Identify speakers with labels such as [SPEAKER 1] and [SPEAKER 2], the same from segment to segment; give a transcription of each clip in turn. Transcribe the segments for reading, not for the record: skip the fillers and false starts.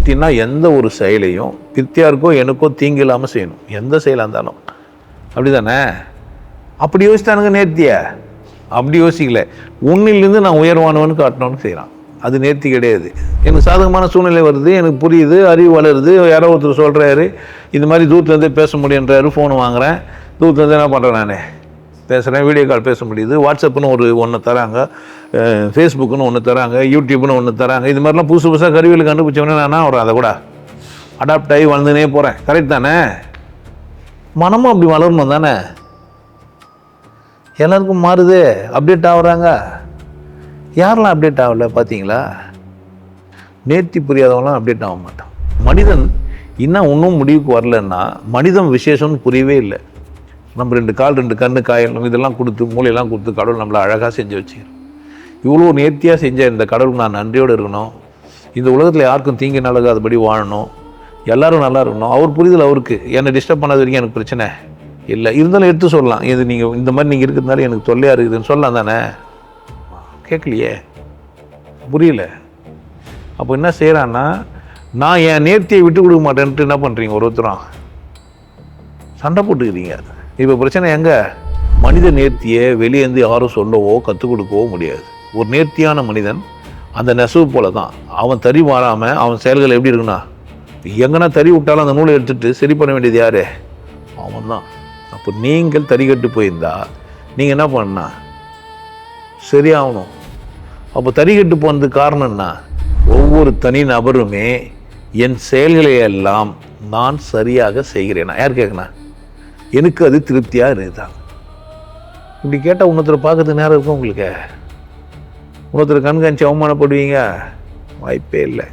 [SPEAKER 1] நேர்த்தின்னா எந்த ஒரு செயலையும் பித்தியாருக்கோ எனக்கோ தீங்கு இல்லாமல் செய்யணும், எந்த செயலாக இருந்தாலும். அப்படி தானே? அப்படி யோசித்தானுங்க நேர்த்திய? அப்படி யோசிக்கல. உன்னிலிருந்து நான் உயர்வானவனு காட்டணும்னு செய்கிறான். அது நேர்த்தி கிடையாது. எனக்கு சாதகமான சூழ்நிலை வருது, எனக்கு புரியுது, அறிவு வளருது, யாரோ ஒருத்தர் சொல்கிறாரு இது மாதிரி தூரத்துலேருந்தே பேச முடியுன்றாரு, ஃபோன் வாங்குகிறேன், தூரத்துலேருந்து என்ன பண்ணுறேன், நான் பேசுகிறேன், வீடியோ கால் பேச முடியுது, வாட்ஸ்அப்புன்னு ஒன்று தராங்க, ஃபேஸ்புக்குன்னு ஒன்று தராங்க, யூடியூப்னு ஒன்று தராங்க. இது மாதிரிலாம் புதுசு புதுசாக கருவியில் கண்டுபிடிச்சவொடனே நான் வரும், அதை கூட அடாப்ட் ஆகி வளர்ந்துனே போகிறேன். கரெக்ட் தானே? மனமும் அப்படி வளரணும் தானே? எல்லாருக்கும் மாறுது, அப்டேட் ஆகுறாங்க. யாரெல்லாம் அப்டேட் ஆகலை பார்த்தீங்களா? நேர்த்தி புரியாதவங்களாம் அப்டேட் ஆக மாட்டான். மனிதன் இன்னும் ஒன்றும் முடிவுக்கு வரலன்னா மனிதன் விசேஷம்னு புரியவே இல்லை. நம்ம 2 கால் 2 கண்ணு காயல் இதெல்லாம் கொடுத்து மூளையெல்லாம் கொடுத்து கடவுள் நம்மளை அழகாக செஞ்சு வச்சுக்கிறோம். இவ்வளோ நேர்த்தியாக செஞ்ச இந்த கடவுளுக்கு நான் நன்றியோடு இருக்கணும், இந்த உலகத்தில் யாருக்கும் தீங்கு நடக்காதபடி வாழணும், எல்லோரும் நல்லா இருக்கணும். அவர் புரிதல் அவருக்கு. என்னை டிஸ்டர்ப் பண்ணாத வரைக்கும் எனக்கு பிரச்சனை இல்லை. இருந்தாலும் எடுத்து சொல்லலாம், இது நீங்கள் இந்த மாதிரி நீங்கள் இருக்கிறதுனால எனக்கு தொல்லையாக இருக்குதுன்னு சொல்லலாம் தானே? கேட்கலையே, புரியல. அப்போ என்ன செய்கிறான்னா, நான் என் நேர்த்தியை விட்டு கொடுக்க மாட்டேன்ட்டு என்ன பண்ணுறீங்க, ஒருத்தரும் சண்டை போட்டுக்கிறீங்க. இப்போ பிரச்சனை எங்கே? மனித நேர்த்தியை வெளியேந்து யாரும் சொல்லவோ கற்றுக் கொடுக்கவோ முடியாது. ஒரு நேர்த்தியான மனிதன் அந்த நெசவு போல தான். அவன் தறி மாறாமல் அவன் செயல்கள் எப்படி இருக்குன்னா, எங்கன்னா தறி விட்டாலும் அந்த நூலை எடுத்துகிட்டு சரி பண்ண வேண்டியது யார்? அவன் தான். அப்போ நீங்கள் தறி கட்டு போயிருந்தா நீங்கள் என்ன பண்ணா சரியாகணும். அப்போ தறி கட்டு போனதுக்கு காரணம்னா, ஒவ்வொரு தனி நபருமே என் செயல்களை எல்லாம் நான் சரியாக செய்கிறேனா? யார் கேட்கணா? எனக்கு அது திருப்தியாக இருக்குதான். இப்படி கேட்டால் இன்னொருத்தர் பார்க்கறதுக்கு நேரம் இருக்கும் உங்களுக்கு? இன்னொருத்தர் கண்காணிச்சு அவமானப்படுவீங்க? வாய்ப்பே இல்லை.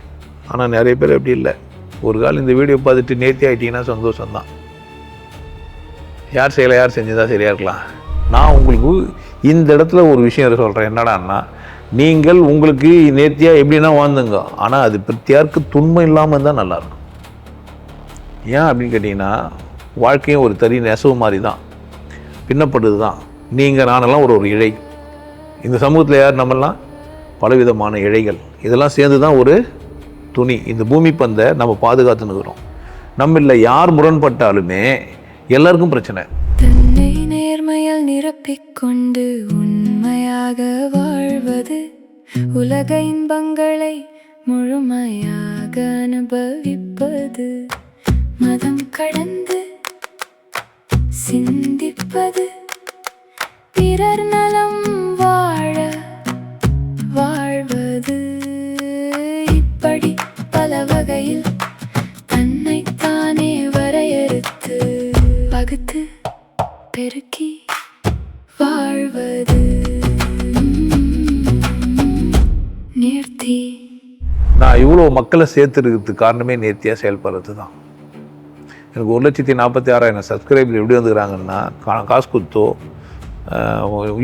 [SPEAKER 1] ஆனால் நிறைய பேர் அப்படி இல்லை. ஒரு காலம் இந்த வீடியோ பார்த்துட்டு நேர்த்தி ஆகிட்டீங்கன்னா சந்தோஷம்தான். யார் செய்யலை, யார் செஞ்சதா சரியாக இருக்கலாம். நான் உங்களுக்கு இந்த இடத்துல ஒரு விஷயம் சொல்கிறேன். என்னடான்னா, நீங்கள் உங்களுக்கு நேர்த்தியாக எப்படின்னா வாழ்ந்துங்க, ஆனால் அது பிரத்தியாருக்கு துன்பம் இல்லாமல் இருந்தால் நல்லாயிருக்கும். ஏன் அப்படின்னு கேட்டிங்கன்னா, வாழ்க்கையும் ஒரு தறி நெசவு மாதிரி தான், பின்னப்படுது தான். நீங்கள் நானெல்லாம் ஒரு இழை. இந்த சமூகத்தில் யார் நம்மெல்லாம் பலவிதமான இழைகள். இதெல்லாம் சேர்ந்து தான் ஒரு துணி. இந்த பூமி பந்தை நம்ம பாதுகாத்துன்னுக்கிறோம். நம்மள யார் முரண்பட்டாலுமே எல்லாருக்கும் பிரச்சனை.
[SPEAKER 2] தன்னை நேர்மையால் நிரப்பிக்கொண்டு உண்மையாக வாழ்வது, உலக இன்பங்களை முழுமையாக அனுபவிப்பது, மதம் கடந்து சிந்திப்பது, பிறர் நலம் வாழ வாழ்வது, இப்படி பல வகையில் தன்னைத்தானே வரையறுத்து வகுத்து பெருக்கி வாழ்வது நேர்த்தி.
[SPEAKER 1] நான் இவ்வளோ மக்களை சேர்த்துருக்கிறதுக்கு காரணமே நேர்த்தியாக செயல்படுறது தான். எனக்கு 1,46,000 சப்ஸ்கிரைபர் எப்படி வந்துக்கிறாங்கன்னா, காசு கொடுத்தோ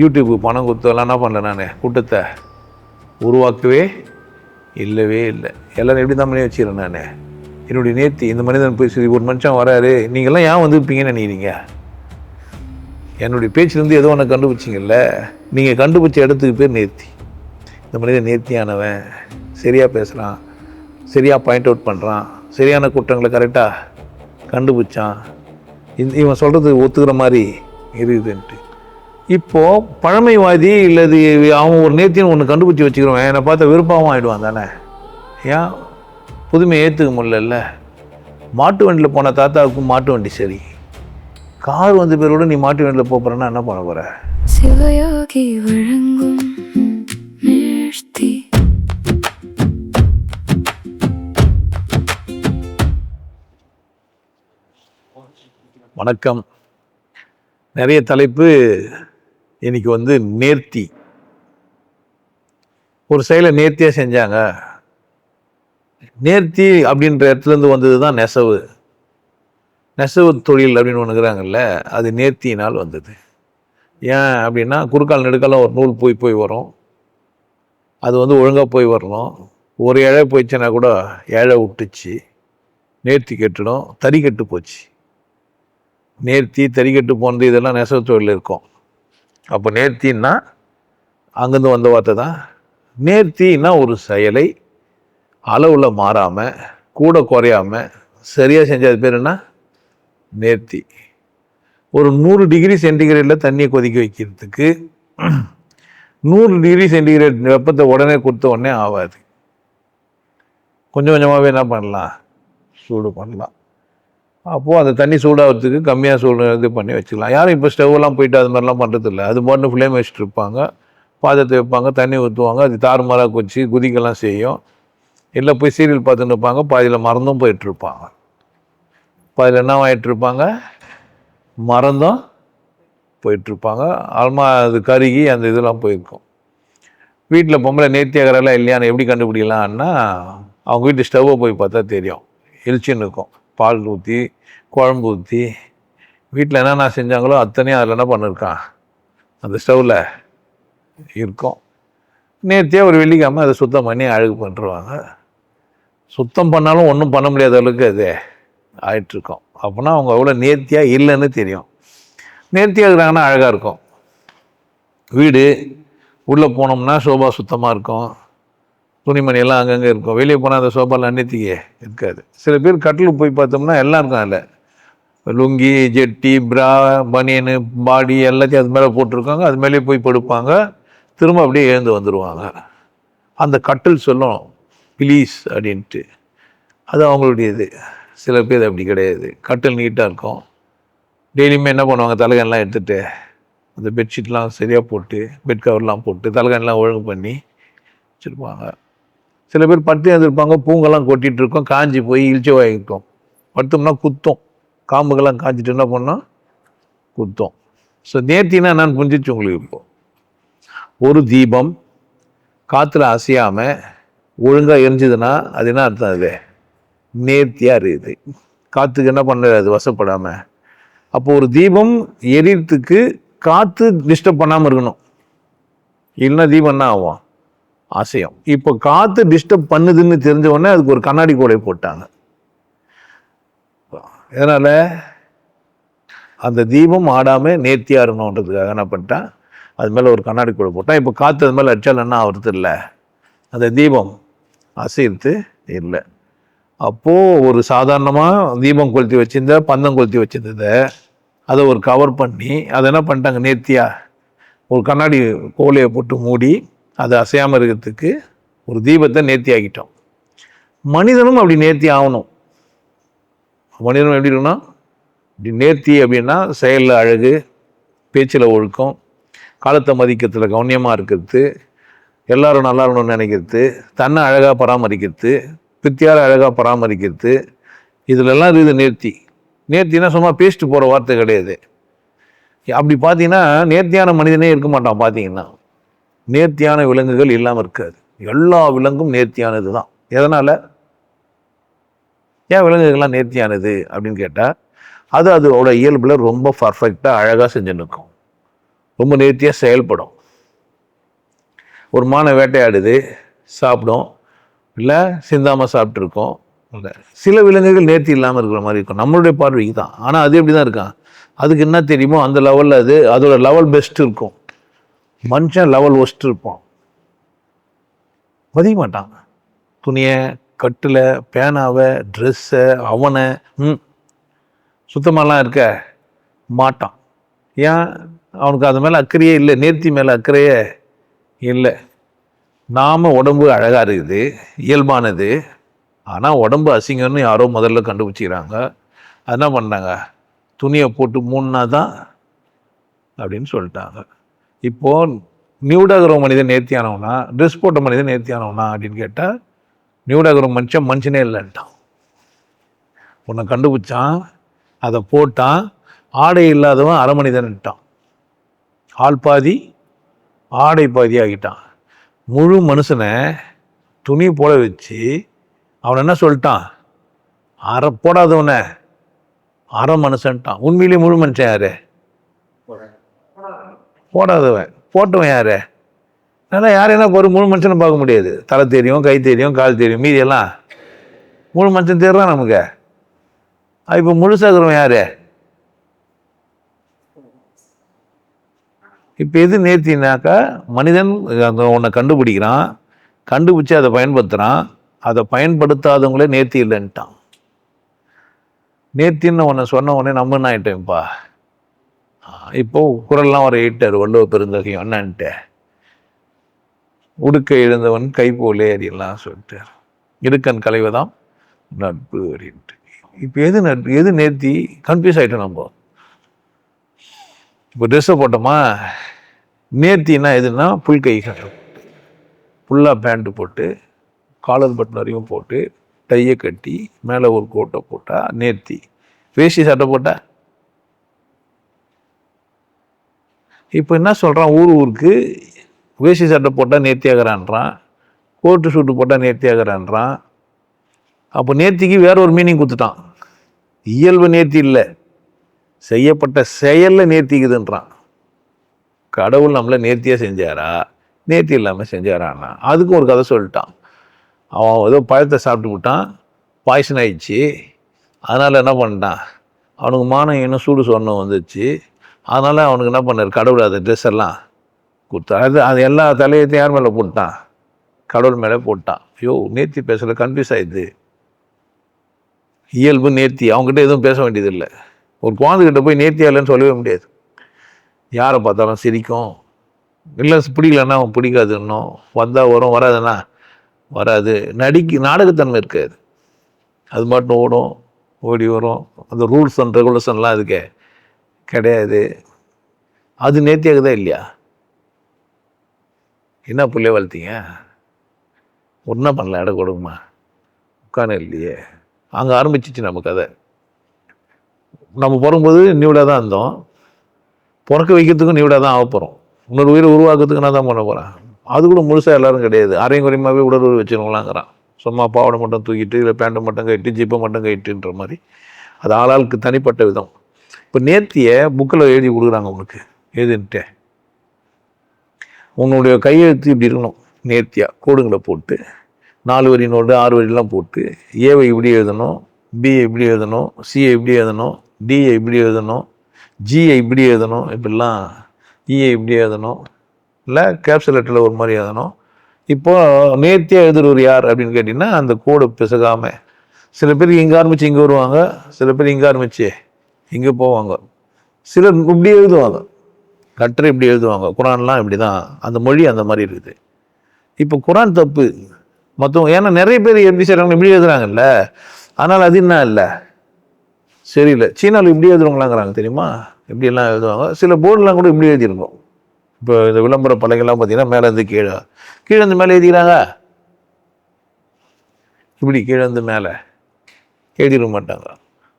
[SPEAKER 1] யூடியூப்புக்கு பணம் கொடுத்தோ எல்லாம் என்ன பண்ணல, நான் கூட்டத்தை உருவாக்கவே இல்லவே இல்லை. எல்லோரும் எப்படி தான் பண்ணி வச்சுக்கிறேன். நான் என்னுடைய நேர்த்தி, இந்த மனிதன் போய் ஒரு மனுஷன் வராரு, நீங்கள்லாம் ஏன் வந்துருப்பீங்கன்னு நினைக்கிறீங்க? என்னுடைய பேச்சிலேருந்து ஏதோ ஒன்று கண்டுபிடிச்சிங்கல்ல, நீங்கள் கண்டுபிடிச்ச இடத்துக்கு பேர் நேர்த்தி. இந்த மனிதன் நேர்த்தியானவன், சரியாக பேசுகிறான், சரியாக பாயிண்ட் அவுட் பண்ணுறான், சரியான குற்றங்களை கரெக்டாக கண்டுபிடிச்சான், இவன் சொல்கிறது ஒத்துக்கிற மாதிரி இருக்குதுன்ட்டு. இப்போது பழமைவாதி இல்லது அவன் ஒரு நேர்த்தின்னு ஒன்று கண்டுபிடிச்சி வச்சுக்கிறோம், என்னை பார்த்தா விருப்பமாக ஆகிடுவான் தானே? ஏன் புதுமையை ஏற்றுக்க முடியல? மாட்டு வண்டியில் போன தாத்தாவுக்கும் மாட்டு வண்டி சரி, கார் வந்த பேரோட நீ மாட்டு வண்டியில் போகிறன்னா என்ன பண்ண போகிற?
[SPEAKER 2] சிவயோகி வழங்கும் நேர்த்தி.
[SPEAKER 1] வணக்கம். நிறைய தலைப்பு இன்னைக்கு நேர்த்தி. ஒரு செயலை நேர்த்தியாக செஞ்சாங்க. நேர்த்தி அப்படின்ற இடத்துலேருந்து வந்தது தான் நெசவு தொழில் அப்படின்னு ஒன்றுங்கிறாங்கல்ல, அது நேர்த்தியினால் வந்தது. ஏன் அப்படின்னா, குறுக்கால் நெடுக்காலம் ஒரு நூல் போய் வரும், அது ஒழுங்காக போய் வரணும். ஒரு இழை போயிடுச்சுன்னா கூட இழை விட்டுச்சு, நேர்த்தி கெட்டுடும், தறி கெட்டு போச்சு. நேர்த்தி தறி கெட்டு போனது இதெல்லாம் நெசவு தொழில் இருக்கும். அப்போ நேர்த்தின்னா அங்கேருந்து வந்த வார்த்தை தான். நேர்த்தின்னா ஒரு செயலை அளவில் மாறாமல் கூட குறையாம சரியாக செஞ்ச அது பேர் என்ன? நேர்த்தி. ஒரு 100 டிகிரி சென்டிகிரேடில் தண்ணியை கொதிக்க வைக்கிறதுக்கு 100 டிகிரி சென்டிகிரேட் வெப்பத்தை உடனே கொடுத்த உடனே ஆகாது. கொஞ்சம் கொஞ்சமாகவே என்ன பண்ணலாம்? சூடு பண்ணலாம். அப்போது அந்த தண்ணி சூடாகிறதுக்கு கம்மியாக சூடு இது பண்ணி வச்சுக்கலாம். யாரும் இப்போ ஸ்டவ்லாம் போயிட்டு அது மாதிரிலாம் பண்ணுறது இல்லை. அது மட்டும் ஃப்ளேம் வச்சுட்டு இருப்பாங்க, பாத்திரத்தை வைப்பாங்க, தண்ணி ஊற்றுவாங்க, அது தாறுமாறாக கொச்சி குதிக்கெல்லாம் செய்யும். இல்லை போய் சீரியல் பார்த்துட்டு இருப்பாங்க, பாதியில் மறந்தும் போயிட்டுருப்பாங்க. பாதியில் என்ன ஆகிட்டுருப்பாங்க? மறந்தும் போயிட்டுருப்பாங்க. அது கருகி அந்த இதெல்லாம் போயிருக்கும். வீட்டில் பொம்பளை நேர்த்தியாகிறலாம் இல்லையான்னு எப்படி கண்டுபிடிக்கலான்னா, அவங்க வீட்டு ஸ்டவ்வை போய் பார்த்தா தெரியும். எரிச்சின்னு இருக்கும். பால் ஊற்றி குழம்பு ஊற்றி வீட்டில் என்னென்ன செஞ்சாங்களோ அத்தனையும் அதில் என்ன பண்ணிருக்கான்? அந்த ஸ்டவ்வில் இருக்கும். நேர்த்தியாக ஒரு வெள்ளிக்கிழமை அதை சுத்தம் பண்ணி அழகு பண்ணிருவாங்க. சுத்தம் பண்ணாலும் ஒன்றும் பண்ண முடியாத அளவுக்கு அது ஆயிட்டுருக்கோம். அப்படின்னா அவங்க அவ்வளோ நேர்த்தியாக இல்லைன்னு தெரியும். நேர்த்தியாக இருக்கிறாங்கன்னா அழகாக இருக்கும். வீடு உள்ளே போனோம்னா சோபா சுத்தமாக இருக்கும், துணிமணியெல்லாம் அங்கங்கே இருக்கும். வெளியே போனால் அந்த சோபாவில் அன்னித்திக்கே இருக்காது. சில பேர் கட்டில் போய் பார்த்தோம்னா எல்லாம் இருக்கும். அதில் லுங்கி, ஜெட்டி, பிரா, பனியனு, பாடி எல்லாத்தையும் அது மேலே போட்டிருக்காங்க. அது மேலே போய் படுப்பாங்க, திரும்ப அப்படியே எழுந்து வந்துடுவாங்க. அந்த கட்டில் சொல்லும் ப்ளீஸ் அப்படின்ட்டு. அது அவங்களுடைய இது. சில பேர் அப்படி கிடையாது. கட்டில் நீட்டாக இருக்கும். டெய்லியுமே என்ன பண்ணுவாங்க? தலைகன்லாம் எடுத்துகிட்டு அந்த பெட்ஷீட்லாம் சரியாக போட்டு, பெட் கவர்லாம் போட்டு, தலைகன்லாம் ஒழுங்கு பண்ணி வச்சுருப்பாங்க. சில பேர் படுத்து எழுந்திருப்பாங்க, பூங்கெல்லாம் கொட்டிகிட்டு இருக்கும், காஞ்சி போய் இழிச்சவாயிருக்கும். படுத்தோம்னா குத்தும், காம்புகள்லாம் காஞ்சிட்டு என்ன பண்ணோம்? குத்தும். ஸோ நேர்த்தினா என்னன்னு புரிஞ்சிச்சு உங்களுக்கு? இப்போ ஒரு தீபம் காற்றுல அசையாமல் ஒழுங்காக எரிஞ்சுதுன்னா அது என்ன அர்த்தம்? அது நேர்த்தியாக இருக்குது. காற்றுக்கு என்ன பண்ணுறது? அது வசப்படாமல். அப்போ ஒரு தீபம் எரியறதுக்கு காற்று டிஸ்டர்ப் பண்ணாமல் இருக்கணும், இல்லைன்னா தீபம் என்ன ஆகும்? அசையும். இப்போ காற்று டிஸ்டர்ப் பண்ணுதுன்னு தெரிஞ்ச உடனே அதுக்கு ஒரு கண்ணாடி கோலை போட்டாங்க. இதனால் அந்த தீபம் ஆடாமல் நேர்த்தியாக இருக்கணுன்றதுக்காக என்ன பண்ணிட்டான்? அது மேலே ஒரு கண்ணாடி கோலை போட்டான். இப்போ காற்று அது மேலே அடித்தால் என்ன ஆகுறது? இல்லை, அந்த தீபம் அசைறது இல்லை. அப்போது ஒரு சாதாரணமாக தீபம் கொளுத்தி வச்சிருந்த பந்தம் கொளுத்தி வச்சிருந்ததை அதை ஒரு கவர் பண்ணி அதை என்ன பண்ணிட்டாங்க? நேர்த்தியாக ஒரு கண்ணாடி கோலையை போட்டு மூடி அது அசையாமல் இருக்கிறதுக்கு ஒரு தீபத்தை நேர்த்தி ஆக்கிட்டோம். மனிதனும் அப்படி நேர்த்தி ஆகணும். மனிதனும் எப்படி இருக்கணும்? இப்படி நேர்த்தி அப்படின்னா செயலில் அழகு, பேச்சில் ஒழுக்கம், காலத்தை மதிக்கிறதுல கவனியமாக இருக்கிறது, எல்லாரும் நல்லா இருக்கணும்னு நினைக்கிறது, தன்னை அழகாக பராமரிக்கிறது, பித்தியாரை அழகாக பராமரிக்கிறது, இதிலெல்லாம் இருக்குது நேர்த்தி. நேர்த்தினா சும்மா பேசிட்டு போகிற வார்த்தை கிடையாது. அப்படி பார்த்தீங்கன்னா நேர்த்தியான மனிதனே இருக்க மாட்டான். பார்த்தீங்கன்னா நேர்த்தியான விலங்குகள் இல்லாமல் இருக்காது. எல்லா விலங்கும் நேர்த்தியானது தான். எதனால்? ஏன் விலங்குகள்லாம் நேர்த்தியானது அப்படின்னு கேட்டால், அது அதோட இயல்பில் ரொம்ப பர்ஃபெக்டாக அழகாக செஞ்சுன்னு இருக்கும், ரொம்ப நேர்த்தியாக செயல்படும். ஒரு மானை வேட்டையாடுது, சாப்பிடும், இல்லை சிந்தாமல் சாப்பிட்ருக்கோம். இல்லை, சில விலங்குகள் நேர்த்தி இல்லாமல் இருக்கிற மாதிரி இருக்கும் நம்மளுடைய பார்வைக்கு தான். ஆனால் அது எப்படி தான் இருக்கான்? அதுக்கு என்ன தெரியுமோ அந்த லெவலில் அது அதோட லெவல் பெஸ்ட் இருக்கும். மனுஷன் லெவல் ஒஸ்ட் இருப்பான், மதிக்க மாட்டான். துணியை, கட்டில், பேனாவை, ட்ரெஸ்ஸை, அவனை சுத்தமாலாம் இருக்க மாட்டான். ஏன்? அவனுக்கு அது மேலே அக்கறையே இல்லை, நேர்த்தி மேலே அக்கறையே இல்லை. நாம் உடம்பு அழகாக இருக்குது, இயல்பானது. ஆனால் உடம்பு அசிங்கம்னு யாரோ முதல்ல கண்டுபிடிச்சிக்கிறாங்க. அது என்ன பண்ணாங்க? துணியை போட்டு மூணுனா தான் அப்படின்னு சொல்லிட்டாங்க. இப்போது நியூடாகிற மனிதன் நேர்த்தியானவனா, ட்ரெஸ் போட்ட மனிதன் நேர்த்தியானவனா அப்படின்னு கேட்டால், நியூடாகிற மனுஷனே இல்லைன்ட்டான். உன்னை கண்டுபிடிச்சான், அதை போட்டான், ஆடை இல்லாதவன் அரை மனிதன்ட்டான். ஆள் பாதி ஆடை பாதி ஆகிட்டான். முழு மனுஷனை துணி போட வச்சு அவன் என்ன சொல்லிட்டான்? அரை போடாதவனை அரை மனுஷன்ட்டான். உண்மையிலேயே முழு மனுஷன் யாரு? போடாதவன். போட்டவன் யாரு? அதனால் யார் என்ன ஒரு முழு மனுஷனை பார்க்க முடியாது. தலை தெரியும், கை தெரியும், கால் தெரியும், மீதியெல்லாம் முழு மனுஷன் தெரிறான் நமக்கு. இப்போ முழுசாகிறவன் யாரு? இப்போ எது நேர்த்தினாக்கா, மனிதன் உன்னை கண்டுபிடிக்கிறான், கண்டுபிடிச்சி அதை பயன்படுத்துகிறான், அதை பயன்படுத்தாதவங்களே நேர்த்தி இல்லைன்ட்டான். நேர்த்தின்னு உன்னை சொன்ன உடனே நம்ம என்ன ஆயிட்டேன்ப்பா. இப்போ குரல்லாம் ஒரு எயிட்டார் வள்ளுவ பெருந்தகையும் என்னன்ட்டு, உடுக்க எழுந்தவன் கை போலே அப்படின்லாம் சொல்லிட்டார். இருக்கன் கலைவதாம் நட்பு அப்படின்ட்டு. இப்போ எது நட்பு எது நேர்த்தி கன்ஃபியூஸ் ஆகிட்டோம் நம்ம. இப்போ ட்ரெஸ்ஸை போட்டோமா, நேர்த்தின்னா எதுன்னா புல் கை ஃபுல்லாக பேண்ட்டு போட்டு காலர் பட்டன் வரையும் போட்டு டையை கட்டி மேலே ஒரு கோட்டை போட்டால் நேர்த்தி. வேஷ்டி சட்டை போட்டால் இப்போ என்ன சொல்கிறான், ஊருக்கு வேஷ்டி சட்டை போட்டால் நேர்த்தியாகிறான்றான், கோட்டு சூட்டு போட்டால் நேர்த்தியாகிறான்றான். அப்போ நேர்த்திக்கு வேற ஒரு மீனிங் கொடுத்துட்டான். இயல்பு நேர்த்தி இல்லை, செய்யப்பட்ட செயலில் நேர்த்திக்குதுன்றான். கடவுள் நம்மளை நேர்த்தியாக செஞ்சாரா நேர்த்தி இல்லாமல் செஞ்சாரான்னா அதுக்கும் ஒரு கதை சொல்லிட்டான். அவன் ஏதோ பழத்தை சாப்பிட்டு விட்டான், பாய்சன் ஆயிடுச்சு. அதனால் என்ன பண்ணிட்டான், அவனுக்கு மானம் இன்னும் சூடு சொன்னம் வந்துச்சு. அதனால் அவனுக்கு என்ன பண்ணார், கடவுள் அந்த ட்ரெஸ் எல்லாம் கொடுத்தா. அது எல்லா தலையத்தையும் யார் மேலே போட்டான், கடவுள் மேலே போட்டான். ஐயோ நேர்த்தி பேசல, கன்ஃபியூஸ் ஆயிடுது. இயல்பு நேர்த்தி அவங்ககிட்ட எதுவும் பேச வேண்டியதில்லை. ஒரு குழந்தைகிட்ட போய் நேர்த்தியா இல்லைன்னு சொல்லவே முடியாது. யாரை பார்த்தாலும் சிரிக்கும், இல்லை பிடிக்கலன்னா அவன் பிடிக்காதுன்னும், வந்தால் வரும், வராதுன்னா வராது. நாடகத்தன்மை இருக்காது. அது மட்டும் ஓடும், ஓடி வரும். அந்த ரூல்ஸ் அண்ட் ரெகுலேஷன்லாம் அதுக்கே கிடையாது. அது நேர்த்தியாகுதா இல்லையா? என்ன பிள்ளைய வளர்த்தீங்க, ஒன்றும் பண்ணல, இடம் கொடுக்குமா, உட்காந்து இல்லையே. அங்கே ஆரம்பிச்சிச்சு நம்ம கதை. நம்ம பிறகும்போது நியூடாக தான் இருந்தோம், பிறக்க வைக்கிறதுக்கும் நியூடாக தான் ஆக போகிறோம். இன்னொரு உயிரை உருவாக்குறதுக்கு நான் தான் பண்ண போகிறேன். அது கூட முழுசாக எல்லாரும் கிடையாது. அரையும் குறையமாகவே உடல் வச்சுருவங்களாங்கிறான். சும்மா பாவடை மட்டும் தூக்கிட்டு, இல்லை பேண்ட்டை மட்டும் கட்டிட்டு, ஜிப்பை மட்டும் கட்டின்ற மாதிரி. அது ஆளாளுக்கு தனிப்பட்ட விதம். இப்போ நேர்த்தியை புக்கில் எழுதி கொடுக்குறாங்க உனக்கு எதுன்ட்டு. உன்னுடைய கையெழுத்து இப்படி இருக்கணும் நேர்த்தியாக, கோடுங்களை போட்டு 4 வரி நோடு 6 வரிலாம் போட்டு, ஏவை இப்படி எழுதணும், பியை இப்படி எழுதணும், சியை இப்படி எழுதணும், டியை இப்படி எழுதணும், ஜியை இப்படி எழுதணும், இப்படிலாம் இயை இப்படி எழுதணும், இல்லை கேப்சல் லெட்டரில் ஒரு மாதிரி எழுதணும். இப்போது நேர்த்தியாக எழுதுறவர் யார் அப்படின்னு கேட்டிங்கன்னா, அந்த கோடு பிசகாமல். சில பேருக்கு இங்கே ஆரம்பித்து இங்கே வருவாங்க, சில பேர் இங்கே ஆரம்பித்து இங்கே போவாங்க, சிலர் இப்படி எழுதுவாங்க, லெட்டர் இப்படி எழுதுவாங்க. குரான்லாம் இப்படி தான், அந்த மொழி அந்த மாதிரி இருக்குது. இப்போ குரான் தப்பு மற்றவங்க, ஏன்னா நிறைய பேர் எப்படி செய்கிறாங்க, இப்படி எழுதுறாங்கல்ல, அதனால் அது என்ன இல்லை சரியில்லை. சீனாவில் இப்படி எழுதுறவங்களாங்கிறாங்க தெரியுமா, இப்படியெல்லாம் எழுதுவாங்க. சில போர்டெலாம் கூட இப்படி எழுதியிருக்கோம். இப்போ இந்த விளம்பர பலகைலாம் பார்த்தீங்கன்னா மேலேருந்து கீழே இருந்து மேலே எழுதிக்கிறாங்க, இப்படி கீழே இருந்து மேலே எழுதிட மாட்டாங்க.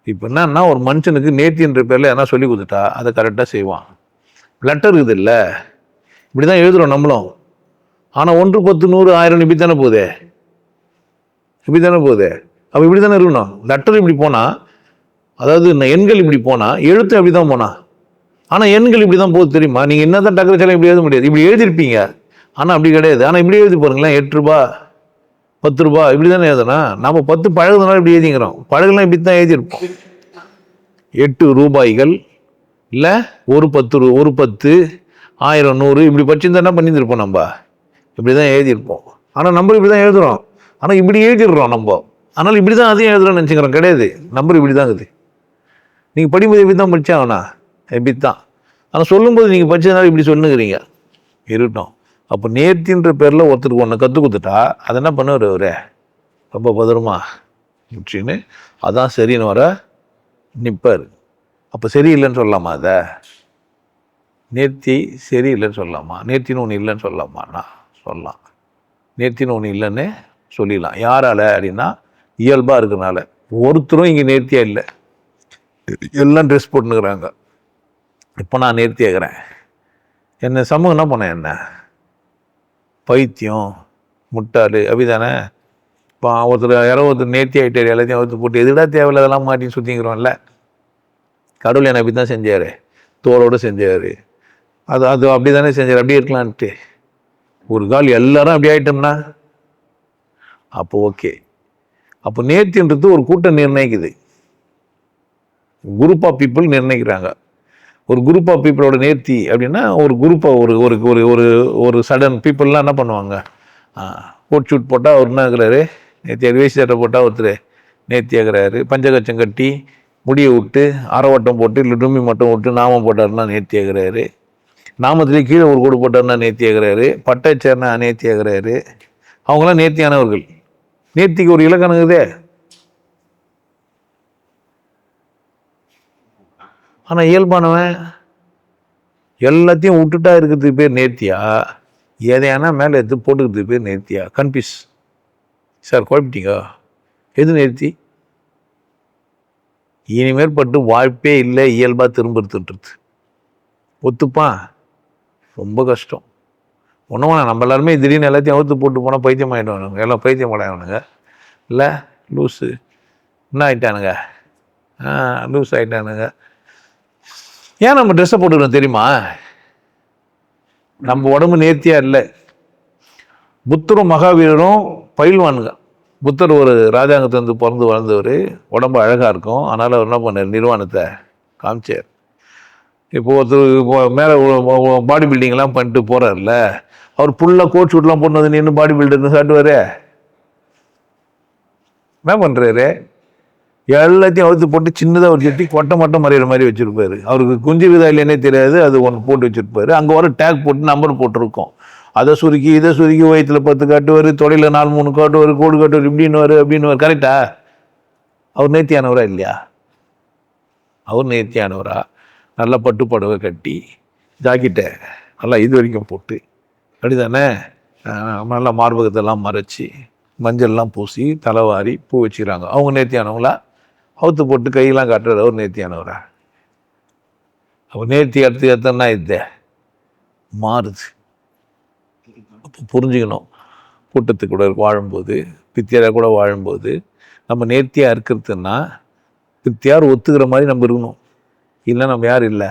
[SPEAKER 1] இப்போ என்னன்னா, ஒரு மனுஷனுக்கு நேர்த்தின்ற பேரில் எதனா சொல்லி கொடுத்துட்டா அதை கரெக்டாக செய்வான். லெட்டர் இருக்குது இல்லை, இப்படி தான் எழுதுகிறோம் நம்மளும். ஆனால் 1, 10, 100, 1000 இப்படி தானே போகுது, இப்படி தானே போகுது. அப்போ இப்படி தானே இருக்கணும். லெட்டர் இப்படி போனால், அதாவது எண்கள் இப்படி போனால், எழுத்து அப்படி தான் போனால். ஆனால் எண்கள் இப்படி தான் போகுது தெரியுமா. நீங்கள் என்ன தான் டக்குனு இப்படி எழுத முடியாது, இப்படி எழுதிருப்பீங்க. ஆனால் அப்படி கிடையாது. ஆனால் இப்படி எழுதி பாருங்களேன், 8 ரூபா 10 ரூபா இப்படி தானே எழுதுனா. நம்ம 10 பழகுதுனால இப்படி எழுதிக்கிறோம், பழகுலாம் இப்படி தான் எழுதியிருப்போம். 8 ரூபாய்கள் இல்லை, ஒரு 10, 1000, 100 இப்படி படிச்சுருந்தா என்ன பண்ணியிருப்போம், நம்ம இப்படி தான் எழுதியிருப்போம். ஆனால் நம்பர் இப்படி தான் எழுதுகிறோம், ஆனால் இப்படி எழுதிடுறோம் நம்ம. அதனால் இப்படி தான் அதையும் எழுதுறோம்னு நினச்சிக்கிறோம். கிடையாது, நம்பர் இப்படி தான் இருக்குது. நீங்கள் படிக்கும்போது இப்படி தான் படித்தாங்கண்ணா, இப்படி தான். ஆனால் சொல்லும்போது நீங்கள் படித்ததுனால இப்படி சொல்லுங்கிறீங்க, இருக்கட்டும். அப்போ நேர்த்தின்ற பேரில் ஒருத்தருக்கு ஒன்று கற்றுக் கொடுத்துட்டா அதை என்ன பண்ணுவார் அவரு, ரொம்ப பத்திரமா முடிச்சின்னு அதான் சரின்னு வர நிற்பார். அப்போ சரியில்லைன்னு சொல்லலாமா, அதை நேர்த்தி சரியில்லைன்னு சொல்லலாமா, நேர்த்தின்னு ஒன்று இல்லைன்னு சொல்லலாமாண்ணா சொல்லலாம். நேர்த்தின்னு ஒன்று இல்லைன்னு சொல்லிடலாம். யாரால அப்படின்னா, இயல்பாக இருக்கிறனால. ஒருத்தரும் இங்கே நேர்த்தியாக இல்லை, எல்லாம் ட்ரெஸ் போட்டுனுக்குறாங்க. இப்போ நான் நேர்த்தியாகிறேன், என்ன சமூகம் என்ன பண்ண, என்ன பைத்தியம் முட்டாள் அப்படிதானே. இப்போ ஒருத்தர் நேர்த்தி ஆகிட்டார், எல்லாத்தையும் ஒருத்தர் போட்டு எதுடா தேவையில்ல அதெல்லாம் மாட்டின்னு சுற்றிக்கிறோம்ல. கடவுள் என்னை அப்படி தான் செஞ்சார், தோளோடு செஞ்சார். அது அப்படி தானே செஞ்சார், அப்படியே இருக்கலான்ட்டு. ஒரு கால் எல்லாரும் அப்படி ஆகிட்டோம்னா அப்போ ஓகே. அப்போ நேர்த்தின்றது ஒரு கூட்டம் நிர்ணயிக்குது, குரூப் ஆஃப் பீப்புள் நிர்ணயிக்கிறாங்க. ஒரு குரூப் ஆஃப் பீப்புளோட நேர்த்தி அப்படின்னா, ஒரு குரூப்பாக ஒரு ஒரு ஒரு ஒரு சடன் பீப்புளெலாம் என்ன பண்ணுவாங்க, கோட் ஷூட் போட்டால் அவர் என்ன இருக்கிறாரு, நேர்த்தியார் வேஷ்டி சட்டை போட்டால் ஒருத்தர் நேர்த்தியாகிறாரு. பஞ்சகச்சம் கட்டி முடியை விட்டு அரைவட்டம் போட்டு இல்லை டும்மி மட்டும் விட்டு நாமம் போட்டாருன்னா நேர்த்தியாகிறாரு. நாமத்திலே கீழே ஒரு கோடு போட்டாருன்னா நேர்த்தியாகிறாரு. பட்டை சேர்னா நேர்த்தியாகிறாரு. அவங்களாம் நேர்த்தியானவர்கள். நேர்த்திக்கு ஒரு இலக்கணம் இதே. ஆனால் இயல்பானவன் எல்லாத்தையும் விட்டுட்டா இருக்கிறதுக்கு பேர் நேர்த்தியா, எதையானா மேலே எடுத்து போட்டுக்கிறதுக்கு பேர் நேர்த்தியா? கன்ஃபியூஸ் சார், குழப்பிட்டீங்க. எது நேர்த்தி? இனிமேற்பட்டு வாய்ப்பே இல்லை இயல்பாக திரும்புறது. ஒத்துப்பான்? ரொம்ப கஷ்டம். ஒன்றும் நம்ம எல்லாருமே திடீர்னு எல்லாத்தையும் அவுத்து போட்டு போனால் பைத்தியம் ஆகிடுவானுங்க. எல்லாம் பைத்தியம் ஆகிடுவானுங்க. இல்லை லூஸு என்ன ஆகிட்டானுங்க? லூஸ் ஆகிட்டானுங்க. ஏன் நம்ம ட்ரெஸ்ஸை போட்டுக்கிறோம் தெரியுமா? நம்ம உடம்பு நேர்த்தியாக இல்லை. புத்தரும் மகாவீரரும் பயில்வானுங்க. புத்தர் ஒரு ராஜாங்கத்திலிருந்து பிறந்து வளர்ந்தவர். உடம்பு அழகாக இருக்கும். அதனால் அவர் என்ன பண்ணார்? நிர்வாணத்தை காமிச்சார். இப்போ ஒருத்தர் மேலே பாடி பில்டிங்லாம் பண்ணிட்டு போகிறார்ல, அவர் ஃபுல்லாக கோட் ஷூட்லாம் போட்டு நின்று பாடி பில்டர்னு சாட்டுவார். என்ன பண்ணுறாரு? எல்லாத்தையும் அவுத்து போட்டு சின்னதாக ஒரு செட்டி கொட்டை மட்டும் மறையிற மாதிரி வச்சுருப்பாரு. அவருக்கு குஞ்சு விதா இல்லைன்னே தெரியாது. அது ஒன்று போட்டு வச்சுருப்பாரு. அங்கே வர டேக் போட்டு நம்பர் போட்டிருக்கோம். அதை சுருக்கி இதை சுருக்கி வயிற்றுல 10 காட்டுவார், தொடையில் 4-3 காட்டுவார், கோடு காட்டுவார், இப்படின்னு அப்படின்னு. கரெக்டா? அவர் நேர்த்தியானவரா இல்லையா? அவர் நேர்த்தியானவரா? நல்லா பட்டு புடவை கட்டி ஜாக்கெட்டை நல்லா இது வரைக்கும் போட்டு அப்படிதானே, நல்லா மார்பகத்தெல்லாம் மறைச்சி மஞ்சள்லாம் பூசி தலைவாரி பூ வச்சுக்கிறாங்க. அவங்க நேர்த்தியானவங்களா? அவுத்து போட்டு கையெல்லாம் காட்டுறது அவர் நேர்த்தியானவரா? அவர் நேர்த்தி அடுத்து எத்தனா இது மாறுது. அப்போ புரிஞ்சுக்கணும். கூட்டத்துக்கு கூட வாழும்போது, பித்தியாராக கூட வாழும்போது நம்ம நேர்த்தியாக இருக்கிறதுன்னா பித்தியார் ஒத்துக்கிற மாதிரி நம்ம இருக்கணும். இல்லை நம்ம யார் இல்லை?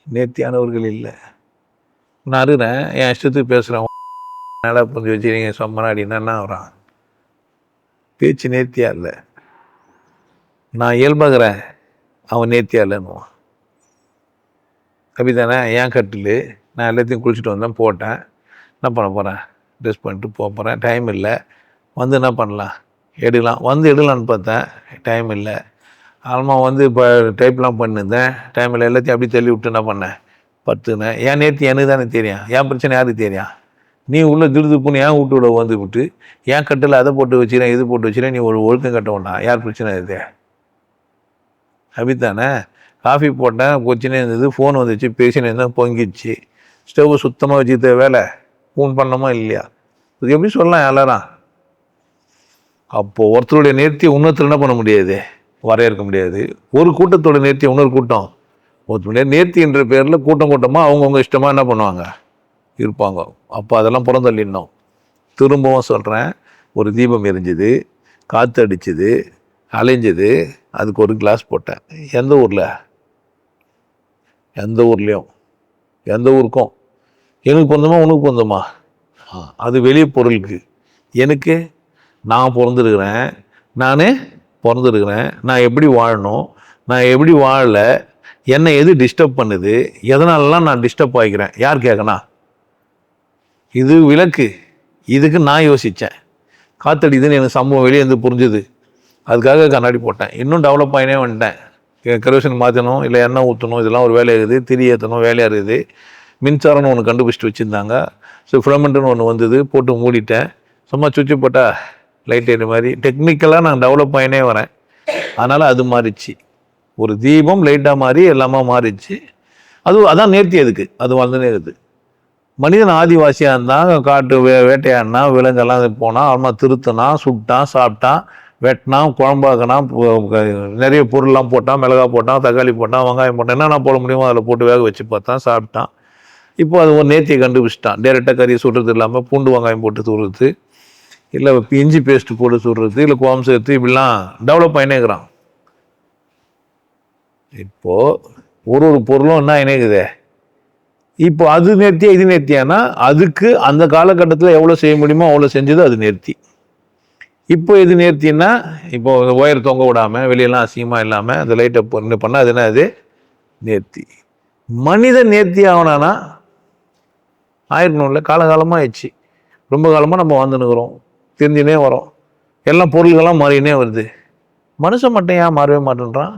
[SPEAKER 1] நேர்த்தியானவர்கள் இல்லை. நான் இருக்கிறேன், என் இஷ்டத்துக்கு பேசுகிறேன், நல்லா புரிஞ்சு வச்சு நீங்கள் சொம்மனா என்ன வரான்? பேச்சு நேர்த்தியா இல்லை. நான் இயல்பாகிறேன், அவன் நேர்த்தியா இல்லைன்னுவான். அப்படித்தானே? ஏன் கட்டில் நான் எல்லாத்தையும் குளிச்சுட்டு வந்தேன், போட்டேன், என்ன பண்ண போகிறேன்? ட்ரெஸ் பண்ணிட்டு போகிறேன், டைம் இல்லை. வந்து என்ன பண்ணலாம்? எடுக்கலாம். வந்து எடுக்கலான்னு பார்த்தேன், டைம் இல்லை. ஆல்மா இப்போ டைப்லாம் பண்ணிருந்தேன், டைம் இல்லை. எல்லாத்தையும் அப்படி தள்ளி விட்டு என்ன பண்ணேன்? பத்துனேன். என் நேர்த்தி எனக்கு தானே தெரியும். என் பிரச்சனை யாருக்கு தெரியும்? நீ உள்ள திருதுப்புன்னு ஏன் வீட்டு விட வந்து விட்டு ஏன் கட்டில் அதை போட்டு வச்சுக்கிறேன், இது போட்டு வச்சுக்கிறேன், நீ ஒரு ஒழுக்கம் கட்ட வேண்டாம். யார் பிரச்சனை இது? அப்படித்தானே? காஃபி போட்டேன், கொச்சினே இருந்தது, ஃபோன் வந்துச்சு, பேசினே இருந்தால் பொங்கிடுச்சு. ஸ்டவ்வை சுத்தமாக வச்சுக்கிட்ட வேலை ஃபோன் பண்ணோமா இல்லையா? இது எப்படி சொல்லலாம் எல்லாரும்? அப்போது ஒருத்தருடைய நேர்த்தியை இன்னொருத்தர் என்ன பண்ண முடியாது? வரையறுக்க முடியாது. ஒரு கூட்டத்தோட நேர்த்தி இன்னொரு கூட்டம் ஒருத்தருடைய நேர்த்தி என்ற பேரில் கூட்டமாக அவங்கவுங்க இஷ்டமாக என்ன பண்ணுவாங்க? இருப்பாங்க. அப்போ அதெல்லாம் புறந்தள்ளிடணும். திரும்பவும் சொல்கிறேன், ஒரு தீபம் எரிஞ்சுது, காற்று அடிச்சுது, அலைஞ்சுது, அதுக்கு ஒரு கிளாஸ் போட்டேன். எந்த ஊரில்? எந்த ஊர்லேயும் எந்த ஊருக்கும் எனக்கு பொருந்துமா உனக்கு பொருந்துமா? அது வெளியே பொருளுக்கு. எனக்கு நான் பிறந்திருக்கிறேன், நான் எப்படி வாழணும், நான் எப்படி வாழலை, என்னை எது டிஸ்டர்ப் பண்ணுது, எதனாலலாம் நான் டிஸ்டர்ப் ஆகிக்கிறேன், யார் கேட்கணும்? இது விளக்கு. இதுக்கு நான் யோசித்தேன். காத்தடிதுன்னு எனக்கு சம்பவம் வெளியே இருந்து புரிஞ்சுது. அதுக்காக கண்ணாடி போட்டேன். இன்னும் டெவலப் ஆகினே வந்துட்டேன். கரோஷன் மாற்றணும், இல்லை எண்ணெய் ஊற்றணும், இதெல்லாம் ஒரு வேலையாக இருக்குது. திரி ஏற்றணும், வேலையாக இருக்குது. மின்சாரம்னு ஒன்று கண்டுபிடிச்சிட்டு வச்சுருந்தாங்க. ஸோ ஃபிலமெண்ட்டுன்னு ஒன்று வந்தது, போட்டு மூடிட்டேன். சும்மா சுவிட்சு போட்டால் லைட் ஏற மாதிரி டெக்னிக்கலாக நான் டெவலப் ஆகினே வரேன். அதனால் அது மாறிச்சு. ஒரு தீபம் லைட்டாக மாறி எல்லாமே மாறிச்சு. அதான் நேர்த்தி. அதுக்கு அது வந்துனே இருக்குது. மனிதன் ஆதிவாசியாக இருந்தால் காட்டு வேட்டையாடினா, விலங்கெல்லாம் போனால், அவன் திருத்தினான், சுட்டான், சாப்பிட்டான், வெட்டினான், குழம்பாக்கினான், நிறைய பொருள்லாம் போட்டான், மிளகா போட்டான், தக்காளி போட்டான், வெங்காயம் போட்டான், என்னென்ன போட முடியுமோ அதில் போட்டு வேக வச்சு பார்த்தான், சாப்பிட்டான். இப்போ அது ஒரு நேர்த்தியை கண்டுபிடிச்சிட்டான். டேரெக்டாக கறியை சுடுறது இல்லாமல் பூண்டு வெங்காயம் போட்டு சுடுறது, இல்லை இஞ்சி பேஸ்ட்டு போட்டு சுடுறது, இல்லை கோவம் சேர்த்து, இப்படிலாம் டெவலப் ஆகினேங்கிறான். இப்போது ஒரு பொருளும் என்ன இணைக்குதே? இப்போ அது நேர்த்தியா இது நேர்த்தியானா, அதுக்கு அந்த காலகட்டத்தில் எவ்வளோ செய்ய முடியுமோ அவ்வளோ செஞ்சது அது நேர்த்தி. இப்போ எது நேர்த்தின்னா, இப்போ ஒயர் தொங்க விடாமல் வெளியெல்லாம் அசிங்கமாக இல்லாமல் அந்த லைட்டை பண்ணால் அது என்ன? அது நேர்த்தி. மனிதன் நேர்த்தி ஆகணும்னா ஆயிருக்கணும்ல. காலகாலமாக ஆயிடுச்சு. ரொம்ப காலமாக நம்ம வந்துன்னுக்குறோம். தெரிஞ்சுனே வரும். எல்லாம் பொருள்கள்லாம் மாறினே வருது. மனுஷன் மட்டும் ஏன் மாறவே மாட்டேன்றான்?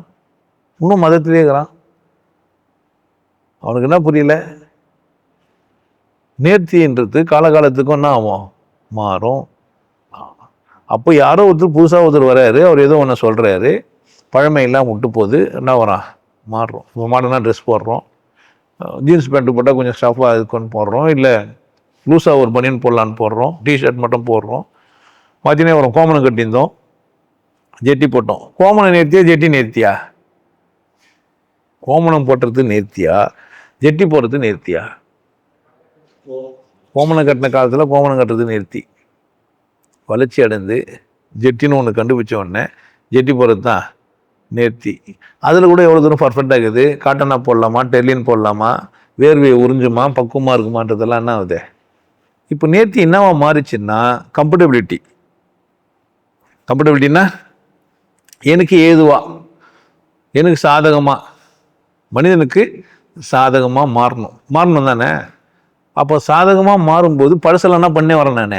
[SPEAKER 1] இன்னும் மதத்திலே இருக்கிறான். அவனுக்கு என்ன புரியல? நேர்த்தின்றது காலகாலத்துக்கும் என்ன ஆகும்? மாறும். அப்போ யாரோ புதுசாக ஒருத்தர் வர்றாரு, அவர் ஏதோ ஒன்று சொல்கிறாரு, பழமையெல்லாம் விட்டு போகுது, என்ன வரான்? மாறுறோம். இப்போ மாடர்னாக ட்ரெஸ் போடுறோம், ஜீன்ஸ் பேண்ட்டு போட்டால் கொஞ்சம் ஸ்டஃபாக இருக்குன்னு போடுறோம், இல்லை லூஸாக ஒரு பனியன் போடலான்னு போடுறோம், டிஷர்ட் மட்டும் போடுறோம், மாற்றினே வரோம். கோமணம் கட்டியிருந்தோம், ஜெட்டி போட்டோம். கோமணம் நேர்த்தியா ஜெட்டி நேர்த்தியா? கோமணம் போட்டுறது நேர்த்தியா, ஜெட்டி போடுறது நேர்த்தியா? கோமணம் கட்டின காலத்தில் கோமணம் கட்டுறது நேர்த்தி. வளர்ச்சி அடைந்து ஜெட்டின்னு ஒன்று கண்டுபிடிச்ச உடனே ஜெட்டி போடுறது தான் நேர்த்தி. அதில் கூட எவ்வளோ தூரம் பர்ஃபெக்டாக இருக்குது? காட்டனாக போடலாமா, டெர்லின் போடலாமா, வேர்வையை உறிஞ்சுமா, பக்குவமாக இருக்குமான்றதெல்லாம் என்ன ஆகுது? இப்போ நேர்த்தி என்னவா மாறிச்சுன்னா கம்ஃபர்டபிலிட்டி. கம்ஃபர்டபிலிட்டின்னா எனக்கு ஏதுவா, எனக்கு சாதகமாக, மனிதனுக்கு சாதகமாக மாறணும் தானே. அப்போ சாதகமாக மாறும்போது பழசெல்லாம் என்ன பண்ணே வரேன்? நான்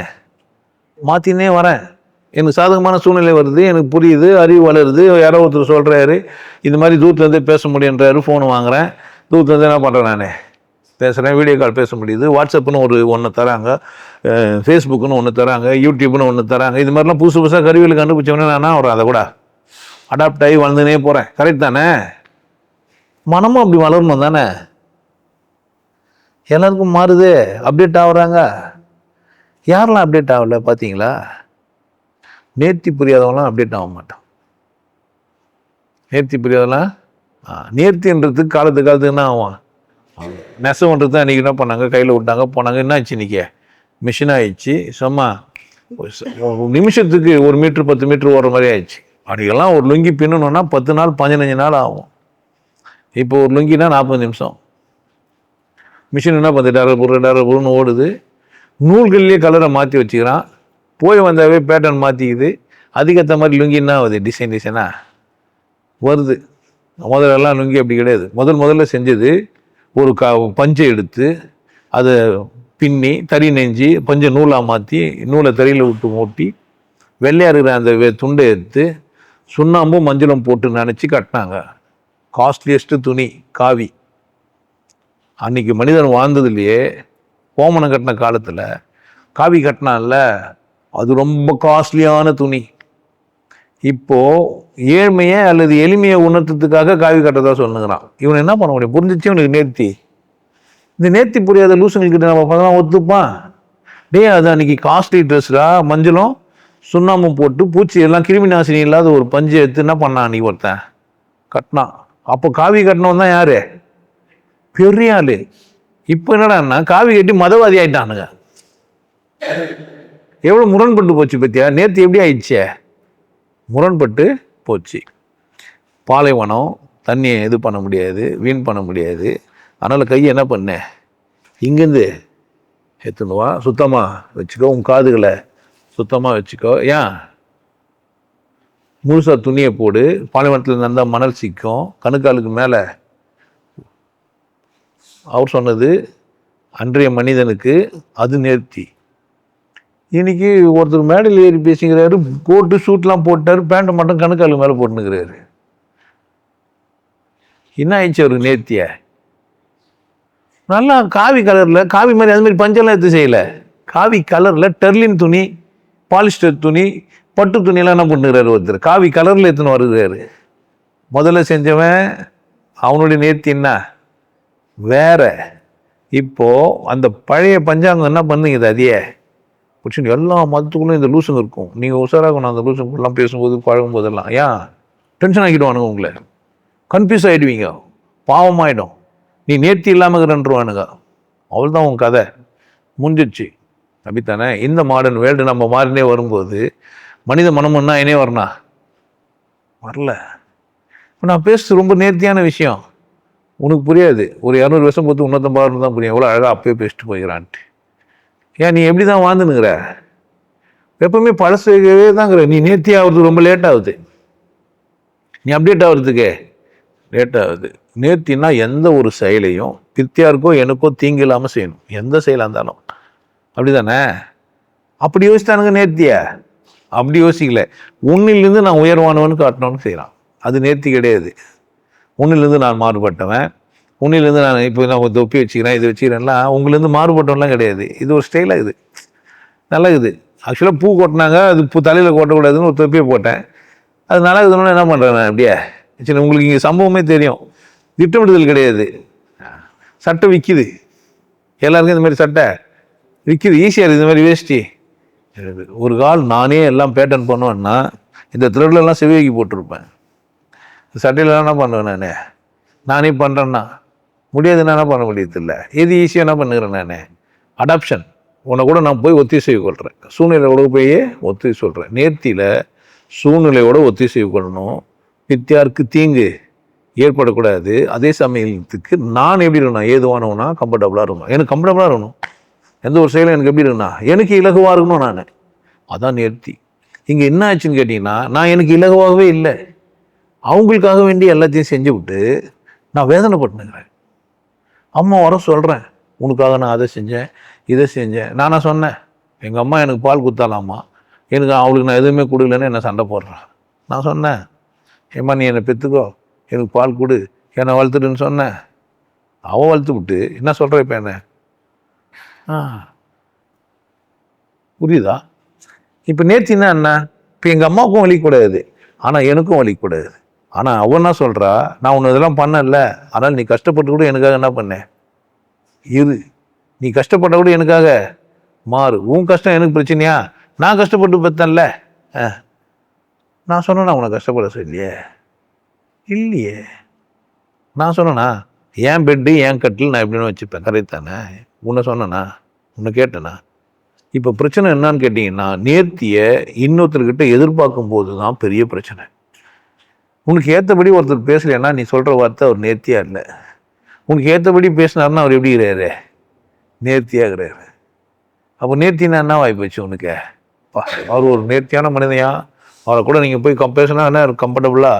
[SPEAKER 1] மாற்றினே வரேன். எனக்கு சாதகமான சூழ்நிலை வருது, எனக்கு புரியுது, அறிவு வளருது. யாரோ ஒருத்தர் சொல்கிறாரு, இது மாதிரி தூரத்துலேருந்தே பேச முடியுன்றாரு, ஃபோன் வாங்குகிறேன், தூரத்துலேருந்து என்ன பண்ணுறேன்? நான் பேசுகிறேன், வீடியோ கால் பேச முடியுது, வாட்ஸ்அப்புன்னு ஒன்று தராங்க, ஃபேஸ்புக்குன்னு ஒன்று தராங்க, யூடியூப்னு ஒன்று தராங்க. இது மாதிரிலாம் புதுசாக கருவியில் கண்டுபிடிச்சவொடனே நான் வரும், அதை கூட அடாப்ட் ஆகி வளர்ந்துனே போகிறேன். கரெக்ட் தானே? மனமும் அப்படி வளரணும் தானே. எல்லாருக்கும் மாறுது, அப்டேட் ஆகுறாங்க. யாரெல்லாம் அப்டேட் ஆகல பார்த்தீங்களா? நேர்த்தி புரியாதவங்களாம் அப்டேட் ஆக மாட்டான். நேர்த்தி புரியாதவங்களாம் நேர்த்தின்றதுக்கு காலத்துக்கு என்ன ஆகும்? நெசவுன்றது அன்றைக்கி என்ன பண்ணாங்க? கையில் விட்டாங்க, போனாங்க. என்ன ஆச்சு? இன்றைக்கி மிஷின் ஆகிடுச்சு. சும்மா நிமிஷத்துக்கு 1 மீட்ரு 10 மீட்ரு ஓடுற மாதிரி ஆயிடுச்சு. அன்றைக்கெல்லாம் ஒரு லுங்கி பின்னணுன்னா 10 நாள் 15 நாள் ஆகும். இப்போ ஒரு லுங்கினா 40 நிமிஷம். மிஷின் என்ன பண்ணுது? டரபுருன்னு ஓடுது. நூல்கள்லேயே கலரை மாற்றி வச்சுக்கிறான். போய் வந்தாவே பேட்டர்ன் மாற்றிக்குது. அதுக்கேற்ற மாதிரி லுங்கி என்ன ஆகுது? டிசைனாக வருது. முதல்லலாம் லுங்கி அப்படி கிடையாது. முதல்ல செஞ்சது ஒரு பஞ்சை எடுத்து அதை பின்னி தறி நெஞ்சு பஞ்சை நூலாக மாற்றி நூலை தறியில் விட்டு மூட்டி வெள்ளையாக இருக்கிற அந்த துண்டை எடுத்து சுண்ணாம்பும் மஞ்சளும் போட்டு நினச்சி கட்டினாங்க. காஸ்ட்லியஸ்ட்டு துணி காவி. அன்றைக்கி மனிதன் வாழ்ந்ததுலையே கோமணம் கட்டின காலத்தில் காவி கட்டினான்ல, அது ரொம்ப காஸ்ட்லியான துணி. இப்போது ஏழ்மையை அல்லது எளிமையை உணர்த்துறதுக்காக காவி கட்டதா சொல்லுங்கிறான். இவன் என்ன பண்ண முடியும்? புரிஞ்சிச்சு இவனுக்கு நேர்த்தி. இந்த நேர்த்தி புரியாத லூசுங்கள்கிட்ட நம்ம பார்த்தா ஒத்துப்பான். அது அன்றைக்கி காஸ்ட்லி ட்ரெஸ்ஸா, மஞ்சளும் சுண்ணாம்பும் போட்டு பூச்சி எல்லாம் கிருமி நாசினி இல்லாத ஒரு பஞ்சு எடுத்து என்ன பண்ணான்? அன்றைக்கி ஒருத்தன் கட்டினான். அப்போ காவி கட்டினவன் தான் யார்? பெரிய ஆள். இப்போ என்னடான்னா காவி கட்டி மதவாதி ஆயிட்டானுங்க. எவ்வளோ முரண்பட்டு போச்சு பத்தியா? நேற்று எப்படி ஆயிடுச்சே? முரண்பட்டு போச்சு. பாலைவனம், தண்ணியை இது பண்ண முடியாது, வீண் பண்ண முடியாது. அதனால் கையை என்ன பண்ண? இங்கேருந்து எடுத்துன்னு வா, சுத்தமாக வச்சுக்கோ, உன் காதுகளை சுத்தமாக வச்சுக்கோ. ஏன்? முழுசாக துணியை போடு, பாலைவனத்தில் இருந்தால் மணல் சிக்கும், கணுக்காலுக்கு மேலே. அவர் சொன்னது அன்றைய மனிதனுக்கு அது நேர்த்தி. இன்னைக்கு ஒருத்தர் மேடையில் ஏறி பேசிக்கிறாரு, கோட்டு சூட்லாம் போட்டார், பேண்ட்டை மட்டும் கணுக்காலுக்கு மேலே போட்டுனுக்கிறாரு. என்ன ஆயிடுச்சு அவருக்கு நேர்த்திய? நல்லா காவி கலரில், காவி மாதிரி அது மாதிரி பஞ்செல்லாம் எடுத்து செய்யலை, காவி கலரில் டெர்லின் துணி, பாலிஸ்டர் துணி, பட்டு துணியெல்லாம் என்ன பண்ணுறாரு ஒருத்தர், காவி கலரில் எடுத்துன்னு வருகிறாரு. முதல்ல செஞ்சவன் அவனுடைய நேர்த்தி என்ன வேற. இப்போ அந்த பழைய பஞ்சாங்கம் என்ன பண்ணுங்க? அதையே பிடிச்சின்னு எல்லா மதத்துக்குள்ளும் இந்த லூசுங்க இருக்கும். நீங்கள் உஷாராகணும் அந்த லூசுங்கெல்லாம் பேசும்போது பழகும்போதெல்லாம். ஏன்? டென்ஷன் ஆக்கிடுவானுங்க, உங்களை கன்ஃபியூஸ் ஆகிடுவீங்க, பாவமாயிடும். நீ நேர்த்தி இல்லாமல் இருக்கிறன்றுவானுங்க. அவ்வளோதான் உன் கதை முடிஞ்சிடுச்சு. அப்படித்தானே? இந்த மாடர்ன் வேர்ல்டு நம்ம மாறினே வரும்போது மனித மனமுன்னா என்னே வரணும் வரல. இப்போ நான் பேசுறது ரொம்ப நேர்த்தியான விஷயம், உனக்கு புரியாது. ஒரு 200 வருஷம் பொறுத்து 350 தான் புரியும். எவ்வளோ அழகாக அப்பயே பேசிட்டு போய்கிறான்ட்டு. ஏன் நீ எப்படி தான் வாழ்ந்துனுங்கிற? எப்பவுமே பழசுவே தாங்கிற. நீ நேர்த்தி ஆகுறதுக்கு ரொம்ப லேட் ஆகுது, நீ அப்டேட் ஆகுறதுக்கு லேட் ஆகுது. நேர்த்தின்னா எந்த ஒரு செயலையும் திருப்தியாருக்கோ எனக்கோ தீங்கு இல்லாமல் செய்யணும், எந்த செயலாக இருந்தாலும். அப்படி தானே? அப்படி யோசித்தானுங்க நேர்த்திய, அப்படி யோசிக்கல. உன்னிலிருந்து நான் உயர்வானவன்னு காட்டணும்னு செய்கிறான். அது நேர்த்தி கிடையாது. உன்னிலிருந்து நான் மாறுபட்டவன், உன்னிலிருந்து நான் இப்போ நான் தொப்பி வச்சுக்கிறேன், இது வச்சுக்கிறேன்லாம் உங்களிருந்து மாறுபட்டவன்லாம் கிடையாது. இது ஒரு ஸ்டைலாக இது நல்லா இருக்குது. ஆக்சுவலாக பூ கொட்டினாங்க, அது பூ தலையில் கொட்டக்கூடாதுன்னு ஒரு தொப்பியை போட்டேன். அது நல்லா இருக்குதுன்னு என்ன பண்ணுறேன் நான் அப்படியே சரி. உங்களுக்கு இங்கே சம்பவமே தெரியும், திட்டமிடுதல் கிடையாது. சட்டை விற்கிது, எல்லாருக்கும் இந்த மாதிரி சட்டை விற்கிது, ஈஸியாக இருக்குது. இந்த மாதிரி வேஷ்டி ஒரு கால் நானே எல்லாம் பேட்டர்ன் பண்ணுவேன்னா இந்த த்ரெட்லெலாம் செவியாக்கி போட்டிருப்பேன். சட்டையிலலாம் என்ன பண்ணுவேன் நானே பண்ணுறேன்னா முடியாதுன்னா என்ன பண்ண முடியதில்ல. எது ஈஸியாக என்ன பண்ணுகிறேன் நான் அடாப்ஷன். உன்னை கூட நான் போய் ஒத்திசைவு கொள்கிறேன், சூழ்நிலையோட போய் ஒத்திசைவு சொல்கிறேன். நேர்த்தியில் சூழ்நிலையோட ஒத்திசைவு கொள்ளணும், வித்தியாருக்கு தீங்கு ஏற்படக்கூடாது. அதே சமயத்துக்கு நான் எப்படி இருக்கணும், ஏதுவானவனா கம்ஃபர்டபுளாக இருக்கணும். எனக்கு கம்ஃபர்டபுளாக இருக்கணும். எந்த ஒரு செயலும் எனக்கு எப்படி இருக்குண்ணா எனக்கு இலகுவாக இருக்கணும். நான் அதான் நேர்த்தி. இங்கே என்ன ஆச்சுன்னு கேட்டிங்கன்னா, நான் எனக்கு இலகுவாகவே இல்லை, அவங்களுக்காக வேண்டி எல்லாத்தையும் செஞ்சு விட்டு நான் வேதனைப்பட்டுனுங்கிறேன். அம்மா வர சொல்கிறேன், உனக்காக நான் அதை செஞ்சேன் இதை செஞ்சேன். நானா சொன்னேன், எங்கள் அம்மா எனக்கு பால் கொடுத்தாலாம்மா, எனக்கு அவளுக்கு நான் எதுவுமே கொடுக்கலன்னு என்ன சண்டை போடுறேன். நான் சொன்னேன், ஏம்மா நீ என்னை பெற்றுக்கோ, எனக்கு பால் கொடு, என்னை வளர்த்துட்டுன்னு சொன்னேன். அவள் வளர்த்து விட்டு என்ன சொல்கிற இப்போ என்ன புரியுதா? இப்போ நேர்த்தின்னா என்ன, இப்போ எங்கள் அம்மாவுக்கும் வலிக்கூடாது, ஆனால் எனக்கும் வலிக்கூடாது. ஆனால் அவன் என்ன சொல்கிறா, நான் உன்னை இதெல்லாம் பண்ணல, ஆனால் நீ கஷ்டப்பட்டு கூட எனக்காக என்ன பண்ணேன் இரு, நீ கஷ்டப்பட்ட கூட எனக்காக மாறு. உன் கஷ்டம் எனக்கு பிரச்சனையா, நான் கஷ்டப்பட்டு பார்த்தேன்ல. நான் சொன்னேன்னா உன்னை கஷ்டப்பட சொல்லியே இல்லையே. நான் சொன்னேன்னா என் பெட்டு என் கட்டில் நான் எப்படின்னு வச்சுப்பேன், கரெக்ட் தானே? உன்னை சொன்னேன்னா, உன்னை கேட்டேனா? இப்போ பிரச்சனை என்னான்னு கேட்டிங்கன்னா, நேர்த்தியை இன்னொருத்தர்கிட்ட எதிர்பார்க்கும் போது தான் பெரிய பிரச்சனை. உனக்கு ஏற்றபடி ஒருத்தர் பேசலைன்னா நீ சொல்கிற வார்த்தை அவர் நேர்த்தியாக இல்லை. உனக்கு ஏற்றபடி பேசினார்னா அவர் எப்படி கிடையாது, நேர்த்தியாக கிடையாது. அப்போ நேர்த்தினா என்ன வாய்ப்போச்சு உனக்கு? அவர் ஒரு நேர்த்தியான மனிதனையா, அவரை கூட நீங்கள் போய் பேசினா என்ன கம்ஃபர்டபுளா?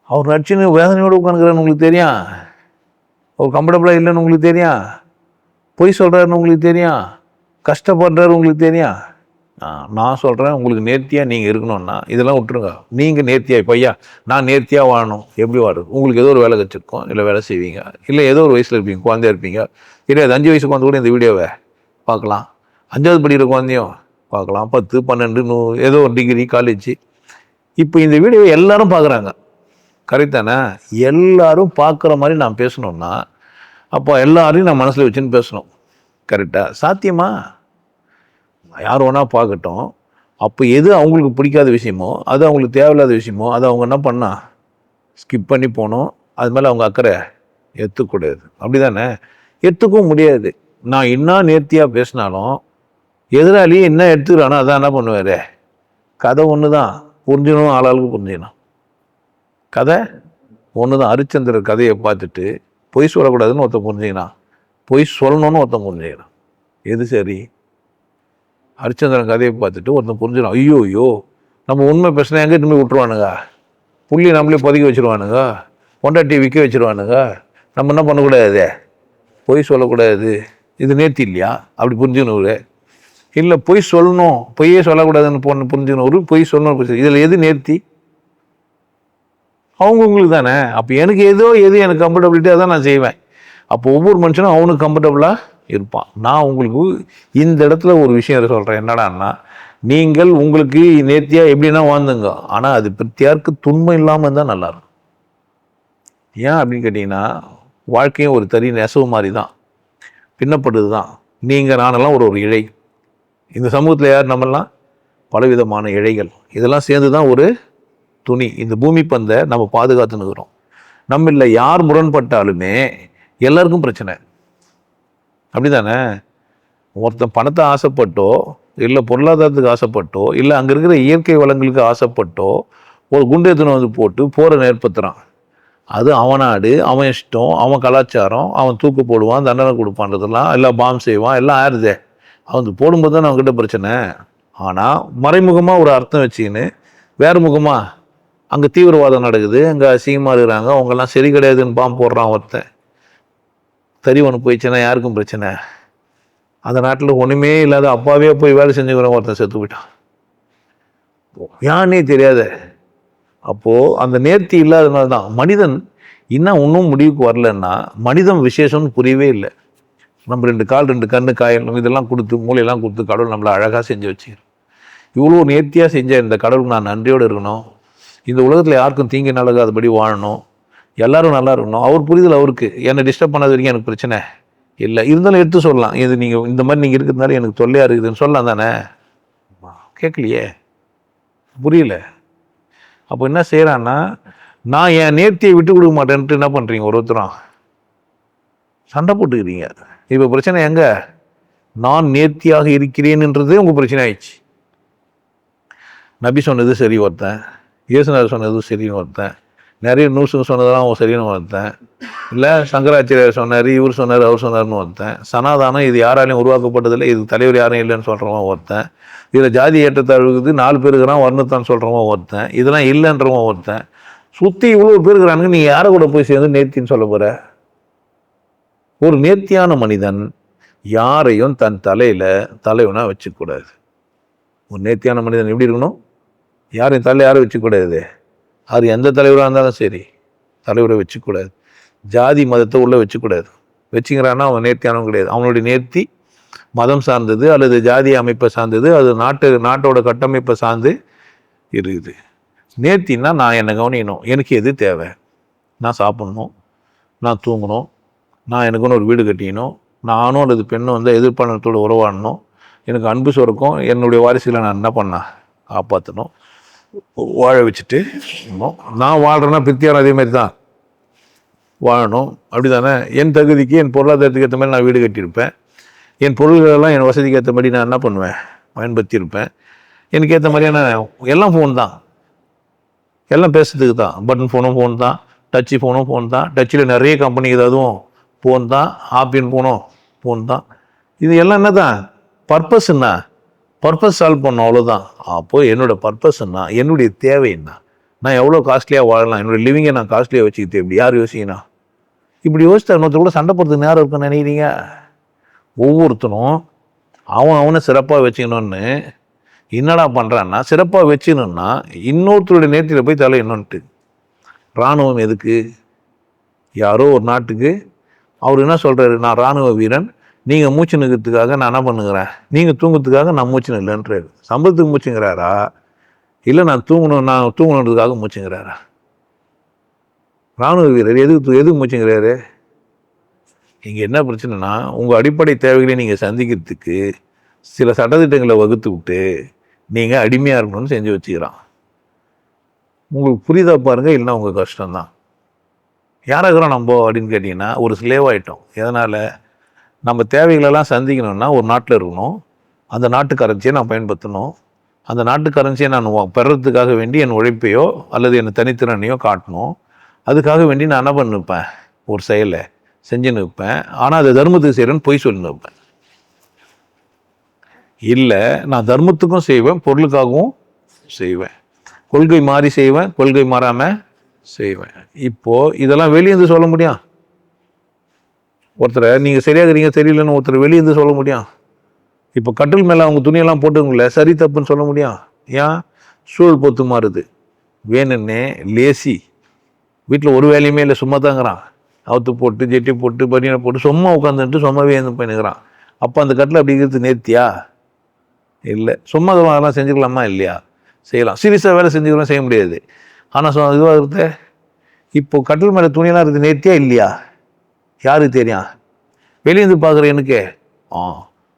[SPEAKER 1] அவர் நடிச்சுன்னு வேதனையோடு உட்காந்துக்கிறான்னு உங்களுக்கு தெரியும், அவர் கம்ஃபர்டபுளாக இல்லைன்னு உங்களுக்கு தெரியும், பொய் சொல்கிறாருன்னு உங்களுக்கு தெரியும், கஷ்டப்படுறாரு உங்களுக்கு தெரியும். நான் சொல்கிறேன், உங்களுக்கு நேர்த்தியாக நீங்கள் இருக்கணும்னா இதெல்லாம் விட்டுருங்க. நீங்கள் நேர்த்தியாக பையா நான் நேர்த்தியாக வாழணும், எப்படி வாடுறது? உங்களுக்கு ஏதோ ஒரு வேலை கற்றுருக்கோம், இல்லை வேலை செய்வீங்க, இல்லை ஏதோ ஒரு வயசில் இருப்பீங்க, குழந்தையா இருப்பீங்க, இல்லை 5 வயசு குழந்தை கூட இந்த வீடியோவை பார்க்கலாம், 5வது படிக்கிற குழந்தையும் பார்க்கலாம், 10, 12 ஏதோ ஒரு டிகிரி காலேஜ். இப்போ இந்த வீடியோவை எல்லாரும் பார்க்குறாங்க, கரெக்ட் தானே? எல்லாரும் பார்க்குற மாதிரி நான் பேசணும்னா அப்போ எல்லாரையும் நான் மனசில் வச்சுன்னு பேசணும், கரெக்டாக? சாத்தியமா? யார் வேணா பார்க்கட்டும். அப்போ எது அவங்களுக்கு பிடிக்காத விஷயமோ, அது அவங்களுக்கு தேவையில்லாத விஷயமோ, அதை அவங்க என்ன பண்ணா ஸ்கிப் பண்ணி போகணும். அது மேலே அவங்க அக்கறை எடுத்துக்கூடாது, அப்படி தானே? எடுத்துக்கவும் முடியாது. நான் என்ன நேர்த்தியாக பேசினாலும் எதிராளி என்ன எடுத்துக்கிறானோ அதான் என்ன பண்ணுவார், கதை ஒன்று தான், புரிஞ்சுக்கணும், ஆளாளுக்கு புரிஞ்சுக்கணும். கதை ஒன்று தான். ஹரிச்சந்திரர் கதையை பார்த்துட்டு பொய் சொல்லக்கூடாதுன்னு ஒருத்தன் புரிஞ்சுக்கிறான், பொய் சொல்லணும்னு ஒருத்தன் புரிஞ்சுக்கிறான். எது சரி? ஹரிச்சந்திரன் கதையை பார்த்துட்டு ஒருத்தன் புரிஞ்சுக்கிறான், ஐயோ நம்ம உண்மை பேசினா எங்கே திரும்பி விட்டுருவானுங்க, புள்ளி நம்மளே பதுக்கி வச்சுருவானுங்க, பொண்டாட்டி விற்க வச்சுருவானுங்க, நம்ம என்ன பண்ணக்கூடாது, பொய் சொல்லக்கூடாது, இது நேர்த்தி இல்லையா? அப்படி புரிஞ்சுக்கணும். இல்லை பொய் சொல்லணும், பொய்யே சொல்லக்கூடாதுன்னு புரிஞ்சுக்கணும், பொய் சொல்லணும். இதில் எது நேர்த்தி? அவங்கவுங்களுக்கு தானே. அப்போ எனக்கு எது எனக்கு கம்ஃபர்டபிலிட்டி அதான் நான் செய்வேன். அப்போ ஒவ்வொரு மனுஷனும் அவனுக்கு கம்ஃபர்டபுளாக இருப்பான். நான் உங்களுக்கு இந்த இடத்துல ஒரு விஷயம் சொல்கிறேன், என்னடான்னா, நீங்கள் உங்களுக்கு நேர்த்தியாக எப்படின்னா வாழ்ந்துங்க, ஆனால் அது பிரத்தியாருக்கு துன்பம் இல்லாமல் இருந்தால் நல்லாயிருக்கும். ஏன் அப்படின்னு கேட்டிங்கன்னா, வாழ்க்கையும் ஒரு தறி நெசவு மாதிரி தான், பின்னப்படுது தான். நீங்கள் நானெல்லாம் ஒரு இழை, இந்த சமூகத்தில் யார் நம்மெல்லாம் பலவிதமான இழைகள், இதெல்லாம் சேர்ந்து தான் ஒரு துணி. இந்த பூமி பந்தை நம்ம பாதுகாத்துன்னுக்கிறோம். நம்ம இல்லை யார் முரண்பட்டாலுமே எல்லாருக்கும் பிரச்சனை, அப்படி தானே? ஒருத்தன் பணத்தை ஆசைப்பட்டோ, இல்லை பொருளாதாரத்துக்கு ஆசைப்பட்டோ, இல்லை அங்கே இருக்கிற இயற்கை வளங்களுக்கு ஆசைப்பட்டோ ஒரு குண்டு எடுத்துன்னு வந்து போட்டு போரை ஏற்படுத்துகிறான். அது அவன் நாடு, அவன் இஷ்டம், அவன் கலாச்சாரம், அவன் தூக்கு போடுவான், தண்டனை கொடுப்பான்றதெல்லாம், எல்லாம் பாம் செய்வான், எல்லாம் ஆயிடுதே. அவன் போடும்போது தான் அவங்ககிட்ட பிரச்சனை. ஆனால் மறைமுகமாக ஒரு அர்த்தம் வச்சுக்கின்னு வேறு முகமாக அங்கே தீவிரவாதம் நடக்குது, அங்கே அசிங்கமாக இருக்கிறாங்க, அவங்கெல்லாம் சரி கிடையாதுன்னு பாம்பு போடுறான் ஒருத்தன். தறி ஒன்று போயிடுச்சுன்னா யாருக்கும் பிரச்சனை, அந்த நாட்டில் ஒன்றுமே இல்லாத அப்பாவே போய் வேலை செஞ்சுக்கிறவன் ஒருத்தன் செத்து போயிட்டான், யானே தெரியாத. அப்போது அந்த நேர்த்தி இல்லாதனால தான் மனிதன் இன்னும் ஒன்றும் முடிவுக்கு வரலன்னா மனிதன் விசேஷம்னு புரியவே இல்லை. நம்ம 2 கால் 2 கண்ணு காயம் இதெல்லாம் கொடுத்து மூளையெல்லாம் கொடுத்து கடவுள் நம்மளை அழகாக செஞ்சு வச்சுக்கிறோம். இவ்வளோ நேர்த்தியாக செஞ்ச இந்த கடவுளுக்கு நான் நன்றியோடு இருக்கணும், இந்த உலகத்தில் யாருக்கும் தீங்கு நடக்காதபடி வாழணும், எல்லாரும் நல்லா இருக்கணும். அவர் புரிதல் அவருக்கு. என்னை டிஸ்டர்ப் பண்ணாத வரைக்கும் எனக்கு பிரச்சனை இல்லை. இருந்தாலும் எடுத்து சொல்லலாம், இது நீங்கள் இந்த மாதிரி நீங்கள் இருக்கிறதுனால எனக்கு தொல்லையாக இருக்குதுன்னு சொல்லலாம் தானே. கேட்கலையே, புரியல. அப்போ என்ன செய்கிறான்னா, நான் என் நேர்த்தியை விட்டு கொடுக்க மாட்டேன்ட்டு என்ன பண்ணுறீங்க, ஒருத்தரும் சண்டை போட்டுக்கிறீங்க. இப்போ பிரச்சனை எங்க, நான் நேர்த்தியாக இருக்கிறேன்ன்றதே உங்கள் பிரச்சனை ஆயிடுச்சு. நபி சொன்னது சரி ஒருத்தன், இயேசுநாதர் சொன்னது சரின்னு ஒருத்தன், நிறைய நியூஸுங்க சொன்னதெல்லாம் சரின்னு ஒருத்தன், இல்லை சங்கராச்சாரியர் சொன்னார், இவர் சொன்னார், அவர் சொன்னார்னு ஒருத்தன், சனாதானம் இது யாராலையும் உருவாக்கப்பட்டதில்லை, இது தலைவர் யாரும் இல்லைன்னு சொல்கிறவன் ஒருத்தன், இதில் ஜாதி ஏற்றத்தாழ்வுக்கு 4 பேர் இருக்கிறான் வரணுத்தான் சொல்கிறவன் ஒருத்தன், இதெல்லாம் இல்லைன்றவன் ஒருத்தன், சுற்றி இவ்வளோ பேர் இருக்கிறானுங்க. நீ யாரை கூட போய் சேர்ந்து நேர்த்தின்னு சொல்ல போகிற? ஒரு நேர்த்தியான மனிதன் யாரையும் தன் தலைவனா வச்சுக்கூடாது. ஒரு நேர்த்தியான மனிதன் எப்படி இருக்கணும், யாரையும் யாரும் வச்சுக்கூடாது. அது எந்த தலைவராக இருந்தாலும் சரி தலைவரை வச்சுக்கூடாது. ஜாதி மதத்தை உள்ளே வச்சுக்கூடாது. வச்சுக்கிறான்னா அவன் நேர்த்தியானவன் கிடையாது. அவனுடைய நேர்த்தி மதம் சார்ந்தது அல்லது ஜாதி அமைப்பை சார்ந்தது, அது நாட்டோட கட்டமைப்பை சார்ந்து இருக்குது. நேர்த்தின்னா நான் என்னை கவனிக்கணும், எனக்கு எது தேவை, நான் சாப்பிட்ணும், நான் தூங்கணும், நான் எனக்குன்னு ஒரு வீடு கட்டிக்கணும், நானும் அல்லது பெண்ணும் வந்து எதிர்பார்த்தோடு உறவாடணும், எனக்கு அன்பு சுரக்கும், என்னுடைய வாரிசுகளை நான் என்ன பண்ணேன் காப்பாற்றணும், வாழ வச்சுட்டு நான் வாழ்கிறேன்னா பிரித்தியாரம் அதே மாதிரி தான் வாழணும். அப்படி தானே? என் தகுதிக்கு என் பொருளாதாரத்துக்கு ஏற்ற மாதிரி நான் வீடு கட்டியிருப்பேன், என் பொருள்களெல்லாம் என் வசதிக்கு ஏற்ற மாதிரி நான் என்ன பண்ணுவேன் பயன்படுத்தியிருப்பேன். எனக்கு ஏற்ற மாதிரியான எல்லாம் ஃபோன் தான், எல்லாம் பேசுறதுக்கு தான். பட்டன் ஃபோனும் ஃபோன் தான், டச்சு ஃபோனும் ஃபோன் தான், டச்சில் நிறைய கம்பெனி ஏதாவதும் ஃபோன் தான், ஆப்பின் ஃபோனும் ஃபோன் தான். இது எல்லாம் என்ன தான் பர்பஸ், என்ன பர்பஸ் சால்வ் பண்ணணும், அவ்வளோதான். அப்போது என்னோடய பர்பஸ் என்ன, என்னுடைய தேவை என்ன, நான் எவ்வளோ காஸ்ட்லியாக வாழலாம், என்னோடய லிவிங்கை நான் காஸ்ட்லியாக வச்சுக்கிட்டு எப்படி யார் யோசிக்கணும்? இப்படி யோசித்தா இன்னொருத்தர் கூட சண்டை போடுறதுக்கு நேரம் இருக்குன்னு நினைக்கிறீங்க? ஒவ்வொருத்தரும் அவனை சிறப்பாக வச்சுக்கணும்னு என்னடா பண்ணுறான்னா, சிறப்பாக வச்சுக்கணுன்னா இன்னொருத்தருடைய நேர்த்தியில் போய் தலையிடணுன்ட்டு. இராணுவம் எதுக்கு? யாரோ ஒரு நாட்டுக்கு அவர் என்ன சொல்கிறாரு, நான் இராணுவ வீரன், நீங்கள் மூச்சு நிற்கிறதுக்காக நான் என்ன பண்ணுங்கிறேன், நீங்கள் தூங்குறதுக்காக நான் மூச்சு நில்லைன்றாரு. சம்பளத்துக்கு மூச்சுங்கிறாரா இல்லை நான் தூங்கணுன்றதுக்காக மூச்சுங்கிறாரா? இராணுவ வீரர் எதுக்கு மூச்சுங்கிறாரு? இங்கே என்ன பிரச்சனைனா, உங்கள் அடிப்படை தேவைகளை நீங்கள் சந்திக்கிறதுக்கு சில சட்டத்திட்டங்களை வகுத்து விட்டு நீங்கள் அடிமையாக இருக்கணும்னு செஞ்சு வச்சுக்கிறான். உங்களுக்கு புரியுதா பாருங்கள், இல்லைன்னா உங்கள் கஷ்டம்தான். யாராகிறோம் நம்ம அப்படின்னு கேட்டிங்கன்னா ஒரு ஸ்லேவ் ஆகிட்டோம். எதனால்? நம்ம தேவைகளெல்லாம் சந்திக்கணும்னா ஒரு நாட்டில் இருக்கணும், அந்த நாட்டு கரன்சியை நான் பயன்படுத்தணும், அந்த நாட்டு கரன்சியை நான் பெறத்துக்காக வேண்டி என் உழைப்பையோ அல்லது என் தனித்திறனையோ காட்டணும். அதுக்காக வேண்டி நான் என்ன பண்ணிருப்பேன், ஒரு செயலை செஞ்சுன்னு இருப்பேன். ஆனால் அது தர்மத்துக்கு செய்கிறேன்னு பொய் சொல்லின்னு இருப்பேன். இல்லை, நான் தர்மத்துக்கும் செய்வேன், பொருளுக்காகவும் செய்வேன், கொள்கை மாறி செய்வேன், கொள்கை மாறாமல் செய்வேன். இப்போது இதெல்லாம் வெளியேந்து சொல்ல முடியும்? ஒருத்தரை நீங்கள் சரியாகிறீங்க சரியில்லைன்னு ஒருத்தர் வெளியேந்து சொல்ல முடியும்? இப்போ கட்டில் மேலே அவங்க துணியெல்லாம் போட்டுங்கள சரி தப்புன்னு சொல்ல முடியும்? ஏன்? சூழல் பொத்து மாறுது. வேணுன்னே லேசி, வீட்டில் ஒரு வேலையுமே இல்லை, சும்மா தாங்கிறான், அவுத்து போட்டு ஜெட்டி போட்டு பனியனை போட்டு சும்மா உட்காந்துட்டு சும்மாவே இருந்து போயினுக்கிறான். அப்போ அந்த கட்டில் அப்படி இருக்கிறது நேர்த்தியா? இல்லை. சும்மா அதெல்லாம் செஞ்சுக்கலாமா? இல்லையா? செய்யலாம். சீரியஸாக வேலை செஞ்சுக்கலாம், செய்ய முடியாது. ஆனால் இதுவாக இருக்குது. இப்போது கட்டில் மேலே துணியெல்லாம் இருக்குது, நேர்த்தியா இல்லையா? யாருக்கு தெரியும்? வெளியேந்து பார்க்குற எனக்கு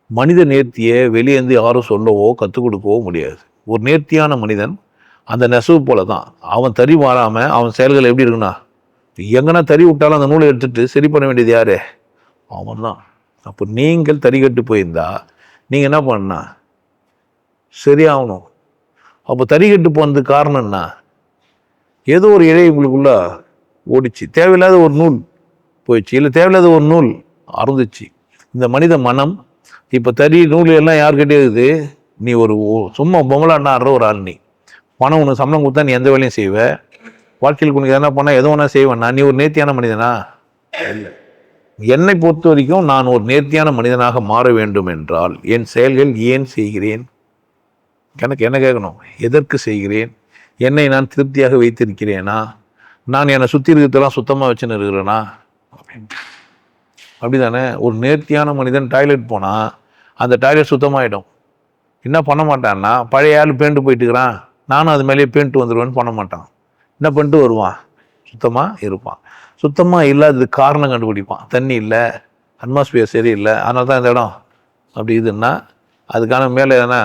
[SPEAKER 1] மனித நேர்த்தியை வெளியேந்து யாரும் சொல்லவோ கற்றுக் கொடுக்கவோ முடியாது. ஒரு நேர்த்தியான மனிதன் அந்த நெசவு போல தான். அவன் தறி மாறாமல் அவன் செயல்கள் எப்படி இருக்குன்னா, எங்கன்னா தறி விட்டாலும் அந்த நூலை எடுத்துட்டு சரி பண்ண வேண்டியது யாரு? அவன் தான். அப்போ நீங்கள் தறி கட்டு போயிருந்தா நீங்கள் என்ன பண்ணா சரியாகணும். அப்போ தறி கட்டு போனதுக்கு காரணம் என்ன? ஏதோ ஒரு இழை உங்களுக்குள்ள ஓடிச்சு, தேவையில்லாத ஒரு நூல் போயிடுச்சு, இல்லை தேவையில்லாத ஒரு நூல் அறுந்துச்சு. இந்த மனித மனம் இப்போ தறி நூல் எல்லாம் யார்கிட்டே இருக்குது? நீ ஒரு சும்மா பொம்மலாட்டம் ஆடுற ஒரு ஆள், நீ பணம் உனக்கு சம்பளம் கொடுத்தா நீ எந்த வேலையும் செய்வேன், வாழ்க்கையில் உனக்கு எதனா பண்ணால் எதோ ஒன்றா செய்வேன்னா நீ ஒரு நேர்த்தியான மனிதனா? இல்லை. என்னை பொறுத்த வரைக்கும் நான் ஒரு நேர்த்தியான மனிதனாக மாற வேண்டும் என்றால் என் செயல்கள் ஏன் செய்கிறேன், எனக்கு என்ன கேட்கணும், எதற்கு செய்கிறேன், என்னை நான் திருப்தியாக வைத்திருக்கிறேனா, நான் என்னை சுற்றி இருக்கிறதெல்லாம் சுத்தமாக வச்சுன்னு இருக்கிறேனா, அப்படிதானே. ஒரு நேர்த்தியான மனிதன் டாய்லெட் போனால் அந்த டாய்லெட் சுத்தமாகிடும். என்ன பண்ண மாட்டான்னா, பழைய ஆள் பேண்ட்டு போயிட்டுக்கிறான், நானும் அது மேலேயே பேண்ட்டு வந்துடுவேன்னு பண்ண மாட்டான். என்ன பண்ணிட்டு வருவான், சுத்தமாக இருப்பான். சுத்தமாக இல்லாததுக்கு காரணம் கண்டுபிடிப்பான். தண்ணி இல்லை, அட்மாஸ்பியர் சரியில்லை, அதனால தான் இந்த இடம் அப்படி இதுன்னா அதுக்கான மேலே எதனா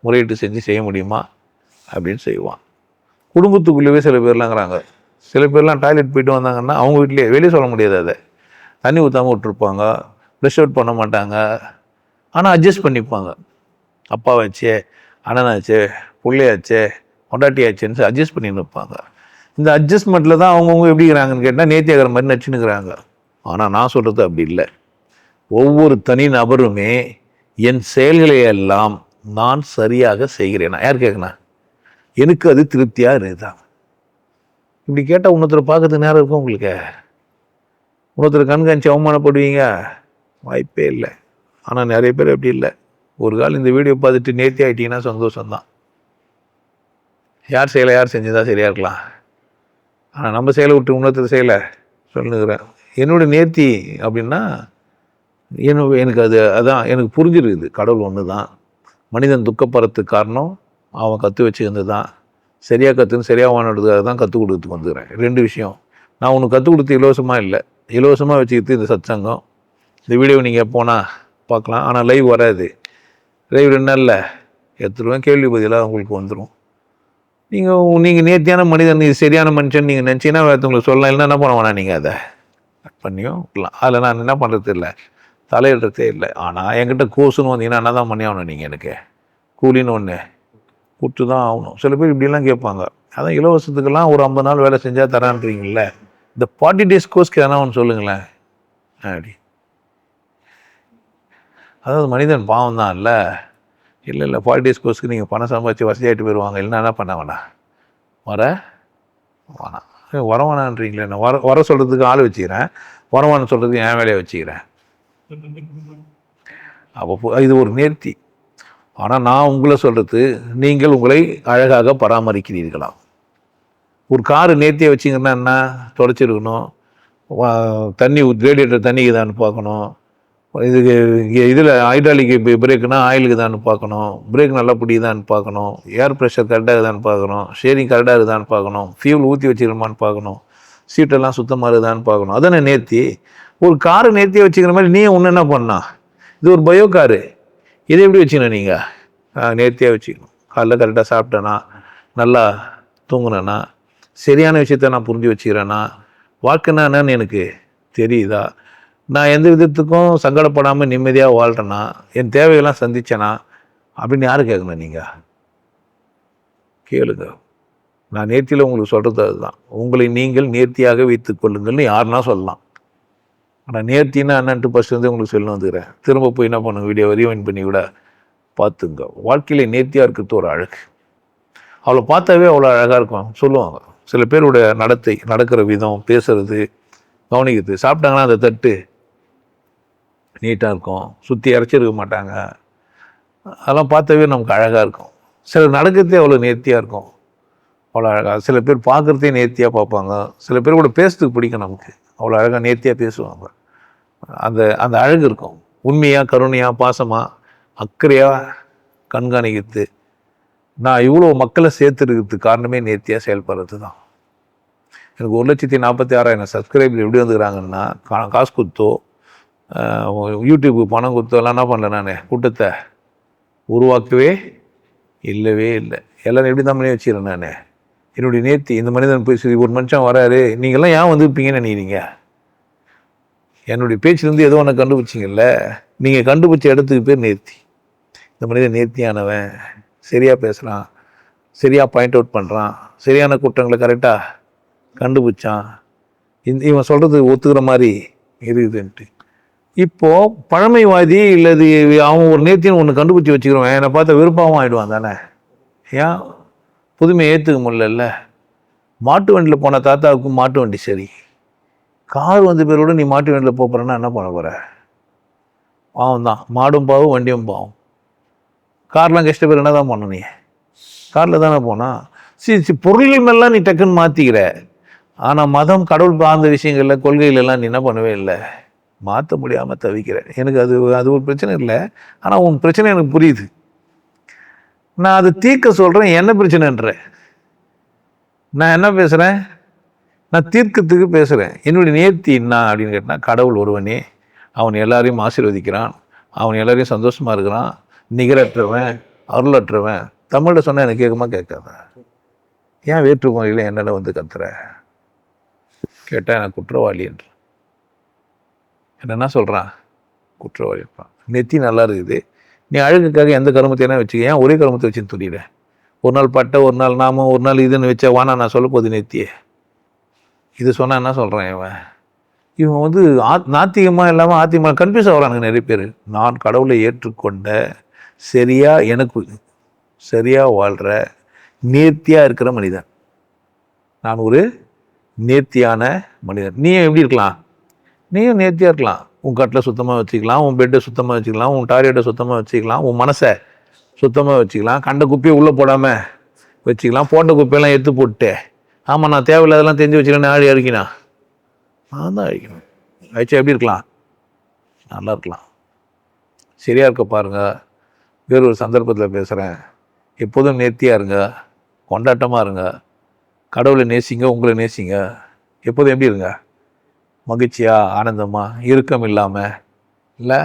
[SPEAKER 1] முறையீட்டு செஞ்சு செய்ய முடியுமா அப்படின்னு செய்வான். குடும்பத்துக்குள்ளேயே சில பேர்லாங்கிறாங்க, சில பேர்லாம் டாய்லெட் போயிட்டு வந்தாங்கன்னா அவங்க வீட்லேயே வெளியே சொல்ல முடியாது, அதை தண்ணி ஊற்றாமல் விட்டுருப்பாங்க, ப்ரெஷ் அவுட் பண்ண மாட்டாங்க, ஆனால் அட்ஜஸ்ட் பண்ணிப்பாங்க. அப்பாவாச்சே, அண்ணனாச்சே, பிள்ளையாச்சே, பொண்டாட்டியாச்சேன்னு அட்ஜஸ்ட் பண்ணி நிற்பாங்க. இந்த அட்ஜஸ்ட்மெண்ட்டில் தான் அவங்கவுங்க எப்படி இருக்கிறாங்கன்னு கேட்டால் நேர்த்தியாகிற மாதிரி நச்சுன்னுக்கிறாங்க. ஆனால் நான் சொல்கிறது அப்படி இல்லை. ஒவ்வொரு தனி நபருமே என் செயல்களை எல்லாம் நான் சரியாக செய்கிறேன். யார் கேட்கணும், எனக்கு அது திருப்தியாக இருக்குதான். இப்படி கேட்டால் இன்னொருத்தர் பார்க்கறதுக்கு நேரம் இருக்கும் உங்களுக்கு? இன்னொருத்தர் கண்காணிச்சு அவமானப்படுவீங்க? வாய்ப்பே இல்லை. ஆனால் நிறைய பேர் அப்படி இல்லை. ஒரு கால் இந்த வீடியோ பார்த்துட்டு நேர்த்தி ஆகிட்டீங்கன்னா சந்தோஷம்தான். யார் செய்யலை, யார் செஞ்சதா சரியாக இருக்கலாம். ஆனால் நம்ம செயலை விட்டு இன்னொருத்தர் செய்யலை சொல்லுங்கிறேன். என்னுடைய நேர்த்தி அப்படின்னா எனக்கு அதான் எனக்கு புரிஞ்சிருக்குது. கடவுள் ஒன்று தான். மனிதன் துக்கப்படுறதுக்கு காரணம் அவன் கற்று வச்சுருந்து தான். சரியாக கற்றுன்னு சரியாக வாங்கினதுக்காக தான் கற்றுக் கொடுத்துட்டு வந்துக்கிறேன். 2 விஷயம். நான் உனக்கு கற்றுக் கொடுத்து இலவசமாக இல்லை, இலவசமாக வச்சுக்கிட்டு இந்த சத்சங்கம், இந்த வீடியோ நீங்கள் போனால் பார்க்கலாம். ஆனால் லைவ் வராது. லைவ் 2 நாளில் எடுத்துருவேன். கேள்வி பதிலாக உங்களுக்கு வந்துடும். நீங்கள் நேர்த்தியான மனிதன், இது சரியான மனுஷன் நீங்கள் நினச்சிங்கன்னா உங்களுக்கு சொல்லலாம். இல்லைன்னா என்ன பண்ண வேணாம், நீங்கள் அதை கட் பண்ணியும் விடலாம். அதில் நான் என்ன பண்ணுறது இல்லை, தலையிடுறதே இல்லை. ஆனால் என்கிட்ட கோர்ஸுன்னு வந்தீங்கன்னா என்ன தான் பண்ணி ஆகணும், நீங்கள் எனக்கு கூலின்னு ஒன்று கொடுத்து தான் ஆகணும். சில பேர் இப்படிலாம் கேட்பாங்க. அதான் இலவசத்துக்கெல்லாம் ஒரு 50 நாள் வேலை செஞ்சால் தரான்றீங்கள, இந்த 40 days கோர்ஸ்க்கு எதனா ஒன்று சொல்லுங்களேன். அப்படி அதாவது மனிதன் பாவம் தான் இல்லை. இல்லை 40 days கோர்ஸ்க்கு நீங்கள் பணம் சம்பாதிச்சு வசதியாகிட்டு போயிடுவாங்க. இல்லைன்னா என்ன பண்ண வேணாம், வர வேணான்றீங்களே. நான் வர சொல்கிறதுக்கு ஆள் வச்சுக்கிறேன், வரவான்னு சொல்கிறதுக்கு என் வேலையை வச்சுக்கிறேன். அப்போ இது ஒரு நேர்த்தி. ஆனால் நான் உங்களை சொல்கிறது, நீங்கள் உங்களை அழகாக பராமரிக்கிறீர்களா? ஒரு காரு நேர்த்தியாக வச்சிங்கன்னா என்ன, தொடச்சிருக்கணும், தண்ணி ரேடியேட்டர் தண்ணிக்குதான்னு பார்க்கணும், இதுக்கு இதில் ஹைட்ராலிக் பிரேக்குனா ஆயிலுக்கு தான் பார்க்கணும், பிரேக் நல்லா பிடிக்குதான்னு பார்க்கணும், ஏர் ப்ரெஷர் கரெக்டாக இருக்குதான்னு பார்க்கணும், ஷேரிங் கரெக்டாக இருக்குதான்னு பார்க்கணும், ஃபியூல் ஊற்றி வச்சுக்கிறோமான்னு பார்க்கணும், சீட்டெல்லாம் சுத்தமாக இருக்குதான்னு பார்க்கணும். அதானே நேர்த்தி. ஒரு காரை நேர்த்தியாக வச்சுக்கிற மாதிரி நீ ஒன்று என்ன பண்ணா, இது ஒரு பயோ காரு, இதை எப்படி வச்சுக்கணும் நீங்கள்? நேர்த்தியாக வச்சுக்கணும். காலைல கரெக்டாக சாப்பிட்டேனா, நல்லா தூங்குனேன்னா, சரியான விஷயத்த நான் புரிஞ்சு வச்சுக்கிறேன்னா, வாழ்க்கைன்னா என்னன்னு எனக்கு தெரியுதா, நான் எந்த விதத்துக்கும் சங்கடப்படாமல் நிம்மதியாக வாழ்கிறேன்னா, என் தேவையெல்லாம் சந்திச்சேனா அப்படின்னு யார் கேட்கணும்? நீங்கள் கேளுங்க. நான் நேர்த்தியில் உங்களுக்கு சொல்கிறது அதுதான். உங்களை நீங்கள் நேர்த்தியாக வைத்துக் கொள்ளுங்கள்னு யாருன்னா சொல்லலாம். ஆனால் நேர்த்தின்னா என்னன்ட்டு ஃபஸ்ட்டு வந்து உங்களுக்கு சொல்ல வந்துக்கிறேன். திரும்ப போய் என்ன பண்ணுங்க, வீடியோ ரீவைண்ட் பண்ணி விட பார்த்துங்க. வாழ்க்கையில் நேர்த்தியாக இருக்கிறது ஒரு அழகு. அவளை பார்த்தாவே அவ்வளோ அழகாக இருக்கும் சொல்லுவாங்க. சில பேருடைய நடத்தை, நடக்கிற விதம், பேசுறது, கவனிக்கிறது, சாப்பிட்டாங்கன்னா அந்த தட்டு நீட்டாக இருக்கும், சுற்றி இறச்சிருக்க மாட்டாங்க, அதெல்லாம் பார்த்தாவே நமக்கு அழகாக இருக்கும். சிலர் நடக்கிறதே அவ்வளோ நேர்த்தியாக இருக்கும், அவ்வளோ அழகாக. சில பேர் பார்க்குறதே நேர்த்தியாக பார்ப்பாங்க. சில பேர் கூட பேசுறதுக்கு பிடிக்கும் நமக்கு, அவ்வளோ அழகாக நேர்த்தியாக பேசுவாங்க. அந்த அந்த அழகு இருக்கும். உண்மையாக, கருணையாக, பாசமாக, அக்கறையாக கண்காணிக்கிறது. நான் இவ்வளோ மக்களை சேர்த்துருக்கிறதுக்கு காரணமே நேர்த்தியாக செயல்படுறது தான். எனக்கு 1,46,000 சப்ஸ்கிரைபர் எப்படி வந்துக்கிறாங்கன்னா, காசு கொடுத்தோ யூடியூப்புக்கு பணம் கொடுத்தோ எல்லாம் என்ன பண்ணல, நான் கூட்டத்தை உருவாக்கவே இல்லவே இல்லை. எல்லோரும் எப்படி தான் பண்ணி வச்சுக்கிறேன் நான். என்னுடைய நேர்த்தி, இந்த மனிதன் போய் ஒரு மனுஷன் வராரு, நீங்கள்லாம் ஏன் வந்துருப்பீங்கன்னு நினைக்கிறீங்க? என்னுடைய பேச்சிலேருந்து ஏதோ ஒன்று கண்டுபிடிச்சிங்கல்ல, நீங்கள் கண்டுபிடிச்ச இடத்துக்கு பேர் நேர்த்தி. இந்த மனிதன் நேர்த்தியானவன், சரியாக பேசுகிறான், சரியாக பாயிண்ட் அவுட் பண்ணுறான், சரியான குற்றங்களை கரெக்டாக கண்டுபிடிச்சான், இவன் சொல்கிறது ஒத்துக்கிற மாதிரி இருக்குதுன்ட்டு. இப்போது பழமைவாதி இல்லது அவன் ஒரு நேர்த்தின்னு ஒன்று கண்டுபிடிச்சி வச்சுக்கிறோம், என்னை பார்த்தா விருப்பமாக ஆகிடுவான் தானே. ஏன் புதுமையை ஏற்றுக்க முடியல? மாட்டு வண்டியில் போன தாத்தாவுக்கும் மாட்டு வண்டி சரி, கார் வந்த பேரோட நீ மாட்டு வண்டியில் போகிறன்னா என்ன பண்ண போகிற? பாவம் தான், மாடும் பாவம் வண்டியும் பாவம். கார்லாம் கஷ்ட பேர் என்ன தான் பண்ண? நீ காரில் தானே போனா. பொருள்கள் மேலாம் நீ டக்குன்னு மாற்றிக்கிற. ஆனால் மதம், கடவுள் சார்ந்த விஷயங்களில், கொள்கைகளெல்லாம் நீ என்ன பண்ணவே இல்லை, மாற்ற முடியாமல் தவிக்கிற. எனக்கு அது ஒரு பிரச்சனை இல்லை. ஆனால் உன் பிரச்சனை எனக்கு புரியுது. நான் அதை தீர்க்க சொல்கிறேன். என்ன பிரச்சனைன்ற? நான் என்ன பேசுகிறேன்? நான் தீர்க்கத்துக்கு பேசுகிறேன். என்னுடைய நேர்த்தி என்ன அப்படின்னு கேட்டால், கடவுள் ஒருவனே, அவன் எல்லாரையும் ஆசீர்வதிக்கிறான், அவன் எல்லாரையும் சந்தோஷமாக இருக்கிறான், நிகரற்றவன், அருளற்றவன். தமிழில் சொன்னால் எனக்கு கேட்குமா கேட்காத? ஏன் வேற்றுமொழியில் என்னென்ன வந்து கத்துற? கேட்டால் எனக்கு குற்றவாளி என்று. என்னென்ன சொல்கிறான்? குற்றவாளி இருப்பான். நெத்தி நல்லா இருக்குது, நீ அழகுக்காக எந்த கருமத்தையும் வச்சுக்க. ஏன் ஒரே கருமத்தை வச்சுன்னு துணியில? ஒரு நாள் பட்டை, ஒரு நாள் நாமம், ஒரு நாள் இதுன்னு வச்சா வானா நான் சொல்ல போகுது நெத்தியே. இது சொன்னால் என்ன சொல்கிறான் இவன் வந்து நாத்திகமாக இல்லாமல் ஆத்திகமாக கன்ஃபியூஸ் ஆகிறானுங்க நிறைய பேர். நான் கடவுளை ஏற்றுக்கொண்ட, சரியாக எனக்கு சரியாக வாழ்கிற, நேர்த்தியாக இருக்கிற மனிதன். நான் ஒரு நேர்த்தியான மனிதன். நீயும் எப்படி இருக்கலாம்? நீயும் நேர்த்தியாக இருக்கலாம். உன் கட்டில் சுத்தமாக வச்சுக்கலாம், உன் பெட்டை சுத்தமாக வச்சுக்கலாம், உன் டாய்லெட்டை சுத்தமாக வச்சுக்கலாம், உன் மனசை சுத்தமாக வச்சுக்கலாம், கண்ட குப்பையை உள்ளே போடாமல் வச்சுக்கலாம், போட்ட குப்பையெல்லாம் எடுத்து போட்டு, ஆமாம் நான் தேவையில்லாதெல்லாம் தெரிஞ்சு வச்சுக்கிறேன்னு ஆடி அழிக்கினா நான் தான் அழிக்கணும். அழிச்சா எப்படி இருக்கலாம்? நல்லா இருக்கலாம். சரியாக இருக்க பாருங்கள். வேறு ஒரு சந்தர்ப்பத்தில் பேசுகிறேன். எப்போதும் நேர்த்தியாக இருங்க, கொண்டாட்டமாக இருங்க, கடவுளை நேசிங்க, உங்களை நேசிங்க. எப்போதும் எப்படி இருங்க? மகிழ்ச்சியாக, ஆனந்தமாக, இறுக்கம் இல்லாமல். இல்லை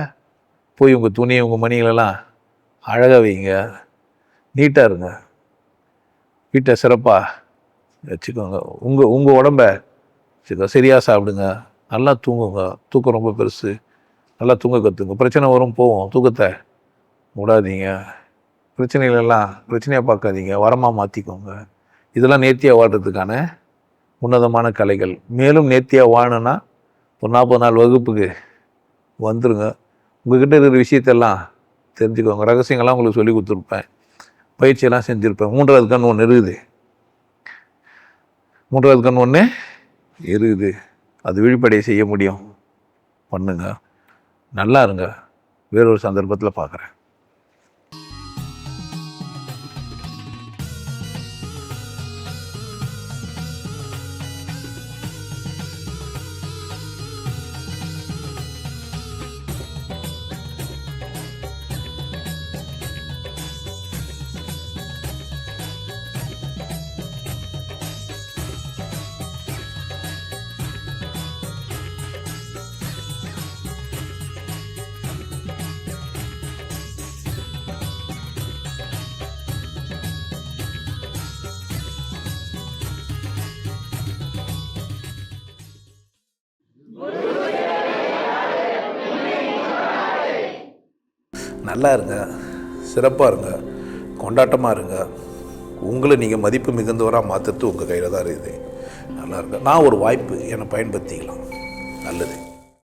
[SPEAKER 1] போய் உங்கள் துணி, உங்கள் மணிகளெல்லாம் அழகாக வைங்க, நீட்டாக இருங்க, வீட்டை சிறப்பாக வச்சுக்கோங்க, உங்கள் உடம்ப வச்சுக்கோ, சரியாக சாப்பிடுங்க, நல்லா தூங்குங்க. தூக்கம் ரொம்ப பெருசு, நல்லா தூங்க கற்றுங்க. பிரச்சனை வரும் போவோம், தூக்கத்தை விடாதீங்க. பிரச்சனையாக பார்க்காதீங்க, வரமாக மாற்றிக்கோங்க. இதெல்லாம் நேர்த்தியாக வாழ்கிறதுக்கான உன்னதமான கலைகள். மேலும் நேர்த்தியாக வாழணுன்னா ஒரு 40 நாள் வகுப்புக்கு வந்துடுங்க. உங்கள்கிட்ட இருக்கிற விஷயத்தெல்லாம் தெரிஞ்சுக்கோங்க. ரகசியங்கள்லாம் உங்களுக்கு சொல்லி கொடுத்துருப்பேன், பயிற்சியெல்லாம் செஞ்சுருப்பேன். 3வது கண் ஒன்று இருக்குது, 3வது கண் ஒன்று இருக்குது. அது விழிப்படைய செய்ய முடியும். பண்ணுங்க, நல்லா இருங்க. வேறொரு சந்தர்ப்பத்தில் பார்க்குறேன். நல்லா இருங்க, சிறப்பாக இருங்க, கொண்டாட்டமாக இருங்க. உங்களை நீங்கள் மதிப்பு மிகுந்தவராக மாற்றுறது உங்கள் கையில் தான் இருக்குது. நல்லா இருங்க. நான் ஒரு வாய்ப்பு, என்னை பயன்படுத்திக்கலாம். நல்லது.